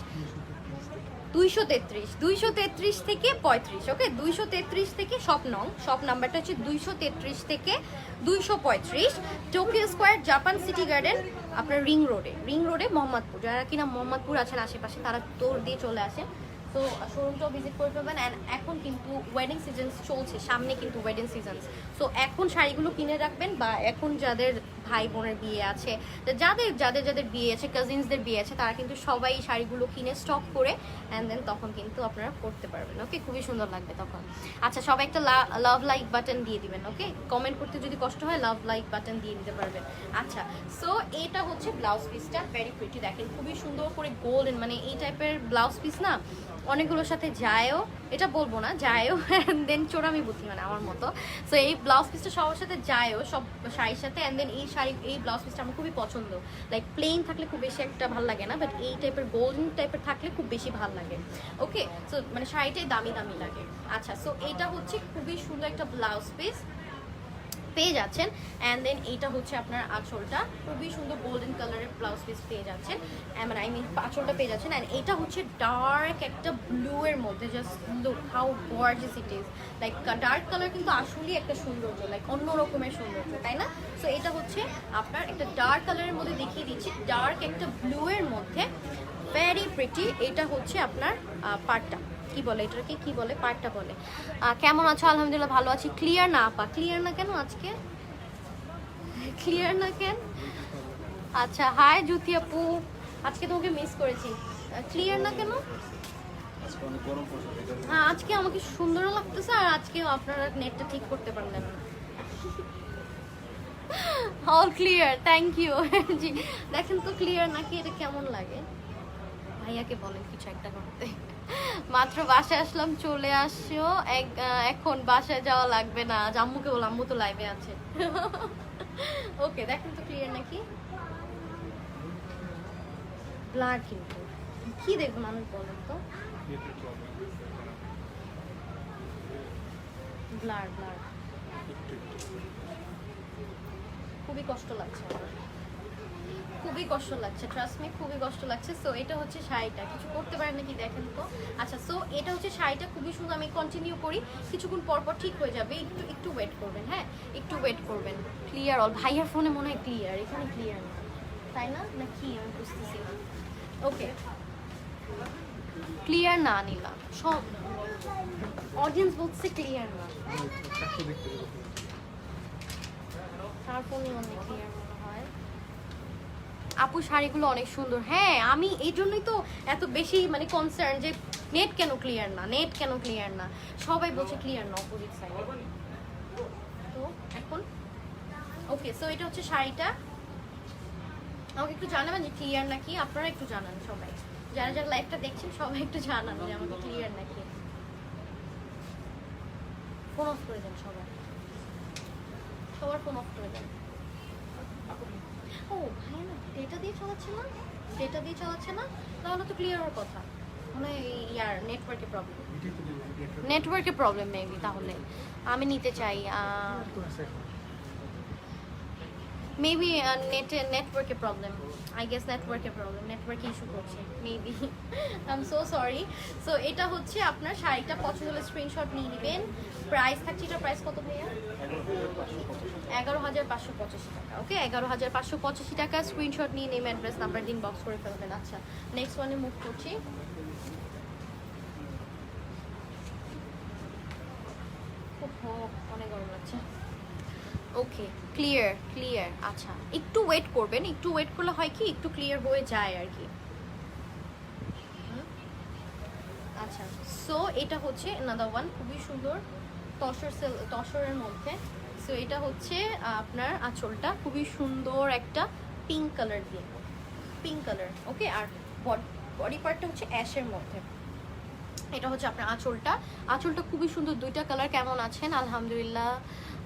233 থেকে 35। ওকে, 233 থেকে স্বপ্নং, শপ নাম্বারটা হচ্ছে 233 থেকে 235, Tokyo square, Japan city garden, আপনার রিং রোডে মোহাম্মদপুর। যারা কিনা মোহাম্মদপুর আছেন আশেপাশে তারা দৌড় দিয়ে চলে আসে। তো শোরুমটাও ভিজিট করে ফেলবেন। অ্যান্ড এখন কিন্তু ওয়েডিং সিজন চলছে, সামনে কিন্তু ওয়েডিং সিজন। সো এখন শাড়িগুলো কিনে রাখবেন, বা এখন যাদের ভাই বোনের বিয়ে আছে, যাদের বিয়ে আছে, কাজিনসদের বিয়ে আছে, তারা কিন্তু সবাই শাড়িগুলো কিনে স্টক করে অ্যান্ড দেন তখন কিন্তু আপনারা পরতে পারবেন। ওকে, খুবই সুন্দর লাগবে তখন। আচ্ছা, সবাই একটা লাভ লাইক বাটন দিয়ে দিবেন। ওকে, কমেন্ট করতে যদি কষ্ট হয় লাভ লাইক বাটন দিয়ে দিতে পারবেন। আচ্ছা, সো এটা হচ্ছে ব্লাউজ পিসটা, ভেরি প্রিটি, দেখেন খুবই সুন্দর করে গোল্ডেন, মানে এই টাইপের ব্লাউজ পিস না অনেকগুলোর সাথে যায়ও, এটা বলবো না, যায়ও অ্যান্ড দেন চোরামি বুদ্ধি মানে আমার মতো। সো এই ব্লাউজ পিসটা সবার সাথে যায়ও, সব শাড়ির সাথে। অ্যান্ড দেন এই ব্লাউজ পিসটা আমার খুবই পছন্দ। লাইক প্লেন থাকলে খুব বেশি একটা ভালো লাগে না, বাট এই টাইপের গোল্ডেন টাইপের থাকলে খুব বেশি ভালো লাগে। ওকে, সো মানে শাড়িটাই দামি দামি লাগে। আচ্ছা, সো এটা হচ্ছে খুবই সুন্দর একটা ব্লাউজ পিস পেয়ে যাচ্ছেন। অ্যান্ড দেন এইটা হচ্ছে আপনার আঁচলটা, খুবই সুন্দর গোল্ডেন কালারের ব্লাউজ পিস পেয়ে যাচ্ছেন, মানে আই মিন আঁচলটা পেয়ে যাচ্ছেন। অ্যান্ড এটা হচ্ছে ডার্ক একটা ব্লু এর মধ্যে, just look how gorgeous it is. Like dark colour কিন্তু আসলেই একটা সৌন্দর্য, লাইক অন্য রকমের সৌন্দর্য, তাই না? সো এটা হচ্ছে আপনার একটা ডার্ক কালারের মধ্যে দেখিয়ে দিচ্ছি, ডার্ক একটা ব্লু এর মধ্যে, ভেরি প্রিটি। এটা হচ্ছে আপনার পার্টটা, কি বলে এটাকে, কি বলে, পার্টটা বলে। কেমন আছো? আলহামদুলিল্লাহ ভালো আছি। ক্লিয়ার না আপা? ক্লিয়ার না কেন আজকে? ক্লিয়ার না কেন? আচ্ছা, হাই জ্যোতি আপু, আজকে তোমাকে মিস করেছি। ক্লিয়ার না কেন? আজকে অনেক গরম পড়ছে। হ্যাঁ, আজকে আমাকে সুন্দর লাগতেছে, আর আজকে আপনারা নেটটা ঠিক করতে পারলেন না। All clear, thank you. জি, দেখেন তো ক্লিয়ার নাকি, এটা কেমন লাগে? ভাইয়াকে বলেন কিছু একটা করতে। মাত্র বাসায় আসলাম, চলে আসছো এখন বাসায় যাওয়া লাগবে না। আম্মুকে বল, আম্মু তো লাইভে আছে। ওকে, দেখেন তো ক্লিয়ার নাকি। ব্লার কিন্তু কি দেখবো মানুষ, বলেন তো। ব্লার ব্লার খুবই কষ্ট লাগছে আমার, খুবই কষ্ট লাগছে, ট্রাস্ট মি, খুবই কষ্ট লাগছে। সো এটা হচ্ছে শাড়িটা, কিছু করতে পারেন নাকি দেখেন তো। আচ্ছা, সো এটা হচ্ছে শাড়িটা, খুবই সুন্দর। আমি কন্টিনিউ করি, কিছুক্ষণ পর পর ঠিক হয়ে যাবে, একটু একটু ওয়েট করবেন। হ্যাঁ, একটু ওয়েট করবেন। ক্লিয়ার অল, ভাইয়ার ফোনে মনে হয় ক্লিয়ার, এখানে ক্লিয়ার না, তাই না? না কি, আমি বুঝতেছি না। ওকে, ক্লিয়ার না নিলাম, সব অডিয়েন্স বলছে ক্লিয়ার না, তার ফোনে অনেক ক্লিয়ার মনে হয়। আপু শাড়িগুলো অনেক সুন্দর। হ্যাঁ, আমি এই জন্যই তো এত বেশি মানে কনসার্ন যে নেট কেন ক্লিয়ার না, নেট কেন ক্লিয়ার না। সবাই বলছে ক্লিয়ার না অপোজিট সাইডে। তো এখন ওকে, সো এটা হচ্ছে শাড়িটা। আমাকে একটু জানাবেন যে ক্লিয়ার নাকি, আপনারা একটু জানান সবাই, যারা যারা লাইভটা দেখছেন সবাই একটু জানান যে আমাকে ক্লিয়ার নাকি। ফোন অফ করে দেন সবাই, সবার ফোন অফ করে দেন। ও ভাই, না ডেটা দিয়ে চালাচ্ছে না, ডেটা দিয়ে চালাচ্ছে না, তাহলে তো ক্লিয়ার হওয়ার কথা। মানে ইয়ার নেটওয়ার্কের প্রবলেম, নেটওয়ার্কের প্রবলেম মেবি। তাহলে আমি নিতে চাই মেবি নেটওয়ার্কের প্রবলেম, আই গেস নেটওয়ার্কের প্রবলেম, নেটওয়ার্ক ইস্যু করছে maybe. I am so sorry. So এটা হচ্ছে আপনার শাড়িটা, পছন্দ হলে স্ক্রিনশট নিয়ে নেবেন। প্রাইস থাকছে, এটা প্রাইস কত ভাইয়া? 11,585 টাকা। ওকে, 11,585 টাকা। স্ক্রিনশট নিয়ে নেম, অ্যাড্রেস নাম্বার দিন, বক্স করে ফেলবেন। আচ্ছা, নেক্সট ওয়ানে মুভ করছি। অনেক গরম লাগছে। ওকে, ক্লিয়ার ক্লিয়ার। আচ্ছা, একটু ওয়েট করবেন, একটু ওয়েট করলে হয় কি, একটু ক্লিয়ার হয়ে যায় আর কি। আচ্ছা, সো এটা হচ্ছে another one, খুবই সুন্দর তসরের মধ্যে। সো এটা হচ্ছে আপনার আঁচলটা, খুবই সুন্দর একটা পিঙ্ক কালার দিয়ে, পিঙ্ক কালার। ওকে, আর বডি পার্টটা হচ্ছে অ্যাশের মধ্যে। এটা হচ্ছে আপনার আঁচলটা, আঁচলটা খুবই সুন্দর, দুইটা কালার। কেমন আছেন? আলহামদুলিল্লাহ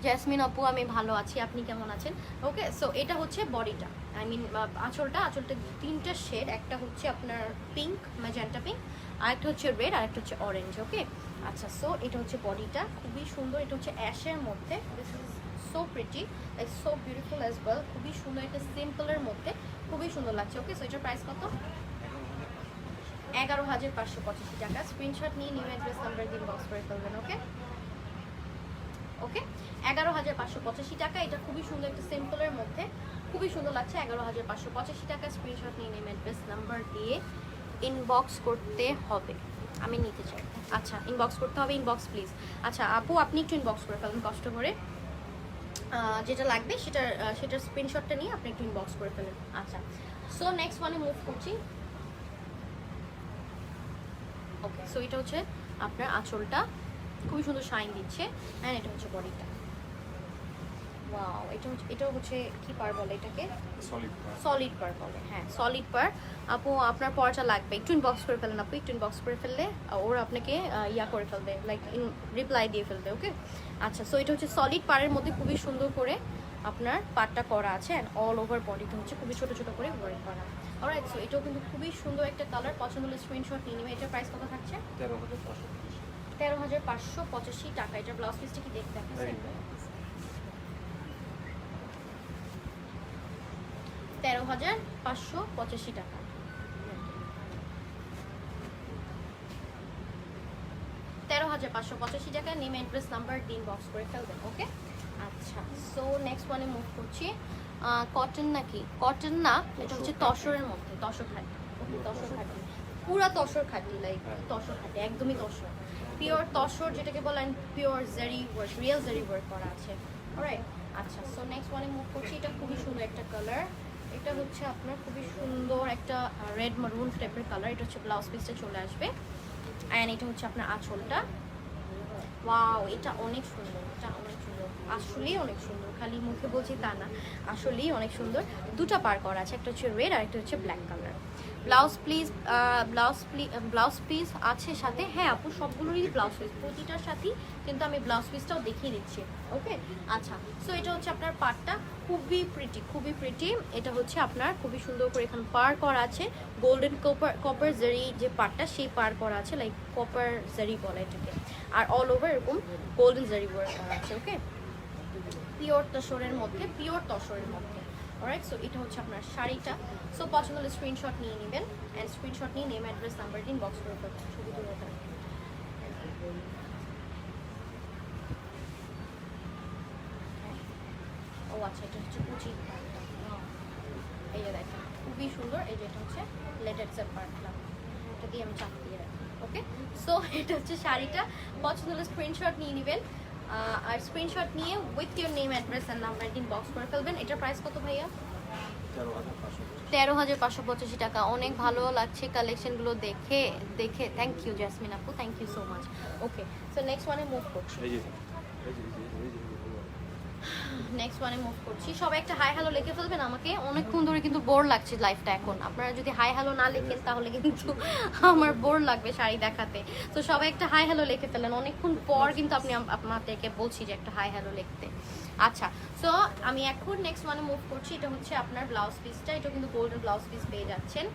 জেসমিন আপু, আমি ভালো আছি, আপনি কেমন আছেন? ওকে, সো এটা হচ্ছে বডিটা, আই মিন আঁচলটা। আঁচলটা তিনটা শেড, একটা হচ্ছে আপনার পিঙ্ক, ম্যাজেন্টা পিঙ্ক, আরেকটা হচ্ছে রেড, আরেকটা হচ্ছে অরেঞ্জ। ওকে, আচ্ছা, সো এটা হচ্ছে বডিটা, খুবই সুন্দর। এটা হচ্ছে অ্যাশের মধ্যে, this is so pretty, like so beautiful as well. খুবই সুন্দর, এটা সিম্পলের মধ্যে খুবই সুন্দর লাগছে। ওকে, সো এটার প্রাইস কত? 11,585 টাকা। স্ক্রিনশট নিয়ে নিউ অ্যাড্রেস নাম্বার দিন, বক্স করে ফেলবেন। ওকে ওকে, 11,585 টাকা। এটা খুবই সুন্দর, একটা সিম্পলের মধ্যে খুবই সুন্দর লাগছে। 11,585 টাকা। স্ক্রিনশট নিয়ে নেম, অ্যাড্রেস নাম্বার দিয়ে ইনবক্স করতে হবে, আমি নিতে চাই। আচ্ছা, ইনবক্স করতে হবে, ইনবক্স প্লিজ। আচ্ছা আপু, আপনি একটু ইনবক্স করে ফেলুন কষ্ট করে, যেটা লাগবে সেটার স্ক্রিনশটটা নিয়ে আপনি একটু ইনবক্স করে ফেলেন। আচ্ছা, সো নেক্সট ওয়ানে মুভ করছি। ওকে, সো এটা হচ্ছে আপনার আঁচলটা, খুবই সুন্দর শাইন দিচ্ছে। অ্যান্ড এটা হচ্ছে বডিটা, ওয়াও, এটা হচ্ছে কি পার বলে এটাকে? সলিড সলিড পার বলে, হ্যাঁ সলিড পার। আপু আপনার পড়াটা লাগবে, একটু ইনবক্স করে ফেলেন আপু, একটু ইনবক্স করে ফেললে ওরা আপনাকে ইয়া করে ফেলবে, লাইক রিপ্লাই দিয়ে ফেলবে। ওকে আচ্ছা, সো এটা হচ্ছে সলিড পারের মধ্যে খুবই সুন্দর করে আপনার পাটটা করা আছে অ্যান্ড অল ওভার বডিতে হচ্ছে খুবই ছোট ছোট করে ওয়ার্ক করা। অলরাইট, সো এটাও কিন্তু খুবই সুন্দর একটা কালার। পছন্দ হলে স্ক্রিনশট নিয়ে নেবে। এটার প্রাইস কত থাকছে? 13,585 টাকা। এটার ব্লাউজ পিসটা কি দেখতে দেখাচ্ছেন? 13,585 টাকা। টাকা নেম অ্যাড্রেস নাম্বার দিন বক্স করে ফেলবেন। ওকে আচ্ছা, সো নেক্সট ওয়ানে মুভ করছি। কটন নাকি? কটন না, এটা হচ্ছে তসরের মধ্যে, তসর খাটি। ওকে তসর খাটি, পুরা তসর খাটি, লাইক তসর খাটি, একদমই তসর, পিওর তসর যেটাকে বলেন, পিওর জারি ওয়ার্ক, রিয়েল জারি ওয়ার্ক করা আছে। অলরাইট আচ্ছা, সো নেক্সট ওয়ানে মুভ করছি। এটা খুবই সুন্দর একটা কালার। এটা হচ্ছে আপনার খুবই সুন্দর একটা রেড মারুন টাইপের কালার। এটা হচ্ছে ব্লাউজ পিসটা চলে আসবে অ্যান্ড এটা হচ্ছে আপনার আঁচলটা। ওয়াও, এটা অনেক সুন্দর, এটা অনেক সুন্দর, আসলেই অনেক সুন্দর, খালি মুখে বলছি তা না, আসলেই অনেক সুন্দর। দুটো পার করা আছে, একটা হচ্ছে রেড আর একটা হচ্ছে black colour. Blouse please, blouse piece আছে সাথে? হ্যাঁ আপু, সবগুলোরই ব্লাউজ পিস, প্রতিটার সাথেই কিন্তু আমি ব্লাউজ পিসটাও দেখিয়ে দিচ্ছি। ওকে আচ্ছা, সো এটা হচ্ছে আপনার পাড়টা, খুবই প্রিটি, খুবই প্রিটি। এটা হচ্ছে আপনার খুবই সুন্দর করে এখানে পার করা আছে, গোল্ডেন কপার জারি যে পাড়টা, সেই পার করা আছে, লাইক কপার জারি বলে এটাকে, আর অল ওভার এরকম গোল্ডেন জারি ওয়ার্ক করা আছে। ওকে পিওর তসরের মধ্যে, পিওর তসরের মধ্যে। অলরাইট, সো এটা হচ্ছে আপনার শাড়িটা। সো পছন্দ হলে স্ক্রিনশট নিয়ে নেবেন অ্যান্ড স্ক্রিনশট নিয়ে নেম অ্যাড্রেস নাম্বার দিন বক্স করে ফেলবেন, ছবি তুলে ফেলবেন। ও আচ্ছা, এটা হচ্ছে কুচি, এই যে দেখেন খুবই সুন্দর। এই যে এটা হচ্ছে লেটেক্সের পার্টটা, এটা দিয়ে আমি চাপ দিয়ে রাখি। ওকে সো এটা হচ্ছে শাড়িটা। পছন্দ হলে স্ক্রিনশট নিয়ে নেবেন আর স্ক্রিনশট নিয়ে with your name address and number দিন বক্স করে ফেলবেন। এটার প্রাইস কত ভাইয়া? 13,585 টাকা। অনেক ভালো লাগছে কালেকশনগুলো দেখে দেখে। থ্যাংক ইউ জ্যাসমিন আপু, thank you so much. Okay so next ওয়ানে মুভ করছি। নেক্সট ওয়ানে মুভ করছি। সবাই একটা হাই হ্যালো লিখে ফেলবেন আমাকে, অনেকক্ষণ ধরে কিন্তু বোর লাগছে লাইফটা এখন। আপনারা যদি হাই হ্যালো না লিখেন তাহলে কিন্তু আমার বোর লাগবে শাড়ি দেখাতে। তো সবাই একটা হাই হ্যালো লিখে ফেলেন, অনেকক্ষণ পর কিন্তু আপনাদেরকে বলছি যে একটা হাই হ্যালো লিখতে। আচ্ছা, সো আমি এখন নেক্সট ওয়ানে মুভ করছি। এটা হচ্ছে আপনার ব্লাউজ পিসটা, এটা কিন্তু গোল্ডেন ব্লাউজ পিস পেয়ে যাচ্ছেন।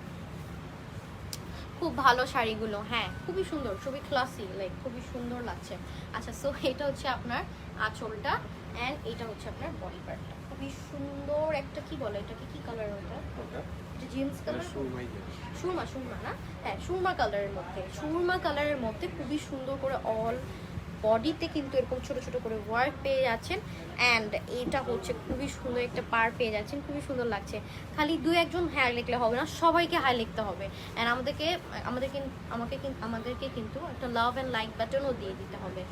খুব ভালো শাড়িগুলো, হ্যাঁ খুবই সুন্দর, খুবই ক্লাসি, লাইক খুবই সুন্দর লাগছে। আচ্ছা, সো এটা হচ্ছে আপনার আঁচলটা অ্যান্ড এটা হচ্ছে আপনার বডি পার্টটা, খুবই সুন্দর একটা, কি বলে এটাকে, কি কালার ওটা? এটা জিন্স কালার, সুরমা না, হ্যাঁ সুরমা কালারের মধ্যে, সুরমা কালারের মধ্যে খুবই সুন্দর করে অল বডিতে কিন্তু এরকম ছোট ছোট করে ওয়ার্ক পেয়ে যাচ্ছেন অ্যান্ড এটা হচ্ছে খুবই সুন্দর একটা পার পেয়ে যাচ্ছেন, খুবই সুন্দর লাগছে। খালি দু একজন হায়ার লিখলে হবে না, সবাইকে হাই লিখতে হবে অ্যান্ড আমাদেরকে কিন্তু একটা লাভ অ্যান্ড লাইক বাটনও দিয়ে দিতে হবে।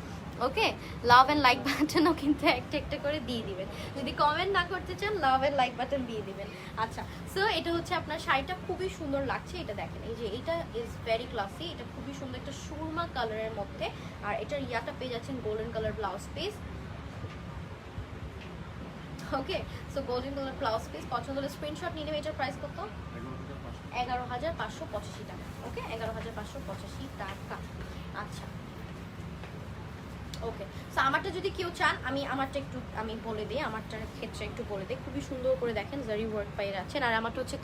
ওকে লাভ অ্যান্ড লাইক বাটনও কিন্তু একটা একটা করে দিয়ে দিবেন, যদি কমেন্ট না করতে চান লাভ অ্যান্ড লাইক বাটন দিয়ে দিবেন। আচ্ছা, সো এটা হচ্ছে আপনার শাড়িটা, খুবই সুন্দর লাগছে। এটা দেখেন, এই যে এটা ইজ ভেরি ক্লাসি, এটা খুবই সুন্দর একটা সুরমা কালারের মধ্যে, আর এটার ইয়াটা পেয়ে যাচ্ছেন golden colour blouse piece. Okay so golden colour blouse piece. পছন্দ হলে স্ক্রিনশট নিয়ে নেবে। এটার প্রাইস কত? 11,585 টাকা। ওকে 11,585 টাকা। আচ্ছা ওকে, সো আমারটা যদি কেউ চান আমারটা একটু বলে দিই, আমারটার ক্ষেত্রে একটু বলে দিই। খুবই সুন্দর করে দেখেন জারি ওয়ার্ক পেয়ে যাচ্ছেন আর আমারটা হচ্ছে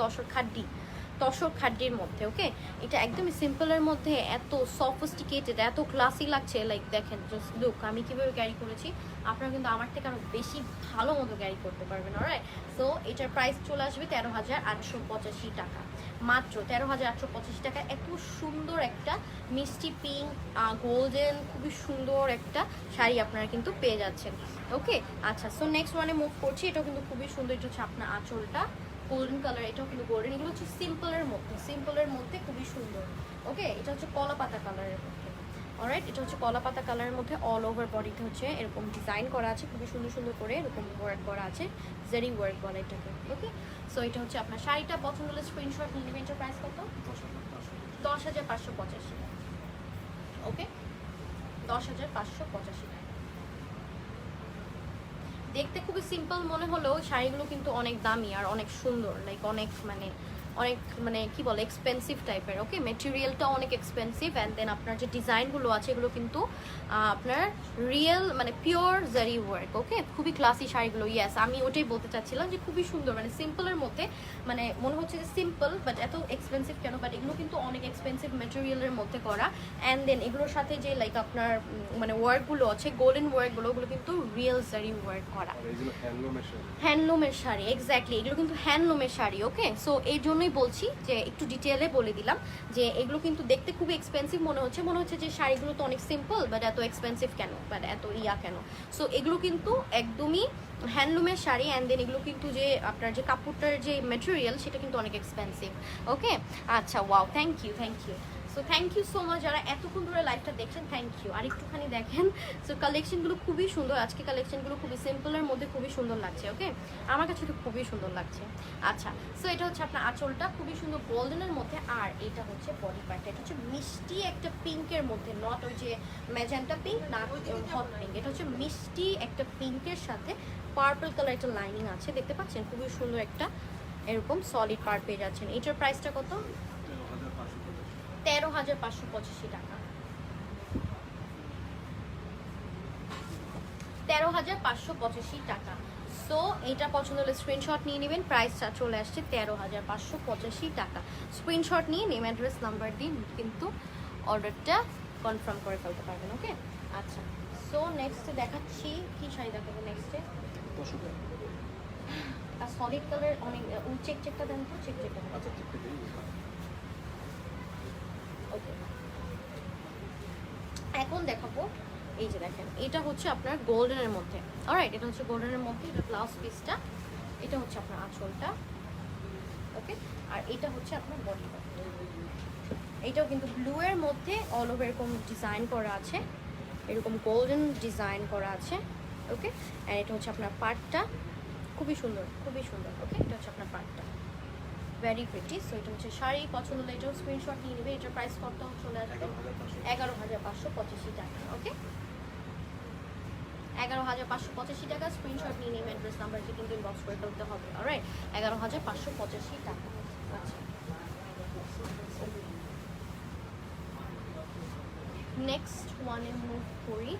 তসর খাড্ডির মধ্যে। ওকে এটা একদমই সিম্পলের মধ্যে এত সফিস্টিকেটেড, এত ক্লাসি লাগছে, লাইক দেখেন জাস্ট লুক আমি কীভাবে ক্যারি করেছি, আপনারা কিন্তু আমার থেকে আরও বেশি ভালো মতো ক্যারি করতে পারবেন। অলরাইট, সো এটার প্রাইস চলে আসবে 13,885 টাকা, মাত্র 13,885 টাকা। এত সুন্দর একটা মিষ্টি পিঙ্ক গোল্ডেন খুবই সুন্দর একটা শাড়ি আপনারা কিন্তু পেয়ে যাচ্ছেন। ওকে আচ্ছা, সো নেক্সট ওয়ানে মুভ করছি। এটাও কিন্তু খুবই সুন্দর, এটা হচ্ছে আপনার আঁচলটা গোল্ডেন কালার, এটাও কিন্তু গোল্ডেন, এগুলো হচ্ছে সিম্পলের মধ্যে খুবই সুন্দর। ওকে এটা হচ্ছে কলা পাতা কালারের মধ্যে। অলরাইট, এটা হচ্ছে কলা পাতা কালারের মধ্যে অল ওভার বডিতে হচ্ছে এরকম ডিজাইন করা আছে, খুবই সুন্দর সুন্দর করে এরকম ওয়ার্ক করা আছে, জারি ওয়ার্ক বলে এটাকে। ওকে সো এটা হচ্ছে আপনার শাড়িটা। পছন্দ হলে স্ক্রিনশট নিয়ে নেবেন। এটার প্রাইস কত? 10,585। ওকে 10,585 টাকা। দেখতে খুবই সিম্পল মনে হলেও শাড়িগুলো কিন্তু অনেক দামি আর অনেক সুন্দর, লাইক অনেক মানে কি বলে এক্সপেন্সিভ টাইপের। ওকে, মেটেরিয়ালটা অনেক এক্সপেন্সিভ অ্যান্ড দেন আপনার যে ডিজাইনগুলো আছে এগুলো কিন্তু আপনার রিয়েল মানে পিওর জারি ওয়ার্ক। ওকে, খুবই ক্লাসি শাড়িগুলো। ইয়েস, আমি ওটাই বলতে চাচ্ছিলাম যে খুবই সুন্দর, মানে সিম্পলের মধ্যে মানে মনে হচ্ছে যে সিম্পল বাট এত এক্সপেন্সিভ কেন, বাট এগুলো কিন্তু অনেক এক্সপেন্সিভ মেটেরিয়ালের মধ্যে করা। অ্যান্ড দেন এগুলোর সাথে যে লাইক আপনার মানে ওয়ার্কগুলো আছে, গোল্ডেন ওয়ার্কগুলো, ওগুলো কিন্তু রিয়েল জারি ওয়ার্ক করা, হ্যান্ডলুমের শাড়ি। এক্স্যাক্টলি, এগুলো কিন্তু হ্যান্ডলুমের শাড়ি। ওকে, সো এই জন্যই বলছি যে একটু ডিটেলে বলে দিলাম যে এগুলো কিন্তু দেখতে খুবই এক্সপেন্সিভ মনে হচ্ছে যে শাড়িগুলো তো অনেক সিম্পল বাট এত এক্সপেন্সিভ কেন, বাট এত কেন। সো এগুলো কিন্তু একদমই হ্যান্ডলুমের শাড়ি অ্যান্ড দেন এগুলো কিন্তু যে আপনার যে কাপড়টার যে মেটেরিয়াল সেটা কিন্তু অনেক এক্সপেন্সিভ। ওকে, আচ্ছা, wow, thank you. So thank you so much যারা এতক্ষণ ধরে লাইভটা দেখছেন, থ্যাংক ইউ। আর একটুখানি দেখেন, সো কালেকশনগুলো খুবই সুন্দর, আজকে কালেকশনগুলো খুবই সিম্পলের মধ্যে খুবই সুন্দর লাগছে। ওকে, আমার কাছে তো খুবই সুন্দর লাগছে। আচ্ছা, সো এটা হচ্ছে আপনার আঁচলটা খুবই সুন্দর গোল্ডেনের মধ্যে, আর এটা হচ্ছে বডি পার্টটা, এটা হচ্ছে মিষ্টি একটা পিঙ্কের মধ্যে, নট ওই যে ম্যাজেন্টা পিঙ্ক না হট পিঙ্ক, এটা হচ্ছে মিষ্টি একটা পিঙ্কের সাথে পার্পল কালার একটা লাইনিং আছে, দেখতে পাচ্ছেন খুবই সুন্দর একটা এরকম সলিড পার পেয়ে যাচ্ছেন। এটার প্রাইসটা কত? 13,585 টাকা। 13,585 টাকা। সো এটা পছন্দ হলে স্ক্রিনশট নিয়ে নেবেন, প্রাইসটা চলে আসছে 13,585 টাকা। স্ক্রিনশট নিয়ে নেম, অ্যাড্রেস, নাম্বার দিন কিন্তু অর্ডারটা কনফার্ম করে ফেলতে পারবেন। ওকে, আচ্ছা, সো নেক্সট দেখাচ্ছি, কি শাড়ি দেখাবো নেক্সটে? আর সলিড কালার অনেক চেকটা দেন তো, চেকটা ওকে। এখন দেখাবো এই যে দেখেন, এটা হচ্ছে আপনার গোল্ডেনের মধ্যে। অলরাইট, এটা হচ্ছে গোল্ডেনের মধ্যে, এটা ব্লাউজ পিসটা, এটা হচ্ছে আপনার আঁচলটা। ওকে, আর এটা হচ্ছে আপনার বডি পার্ট। এইটাও কিন্তু ব্লু এর মধ্যে অল ওভার এরকম ডিজাইন করা আছে, এরকম গোল্ডেন ডিজাইন করা আছে। ওকে, আর এটা হচ্ছে আপনার পার্টটা, খুবই সুন্দর। ওকে, এটা হচ্ছে আপনার পার্টটা, ভেরি প্রিটি। সো এটা হচ্ছে শাড়ি, পছন্দ হলে এটাও স্ক্রিনশট নিয়ে নেবে। এটার প্রাইস কত চলে আসবে? 11,585 টাকা। ওকে, 11,585 টাকা। স্ক্রিনশট নিয়ে নেবে, অ্যাড্রেস নাম্বারটি কিন্তু ইনবক্স করে ফেলতে হবে। অলরাইট, 11,585 টাকা। আচ্ছা, নেক্সট ওয়ানে মুভ করি।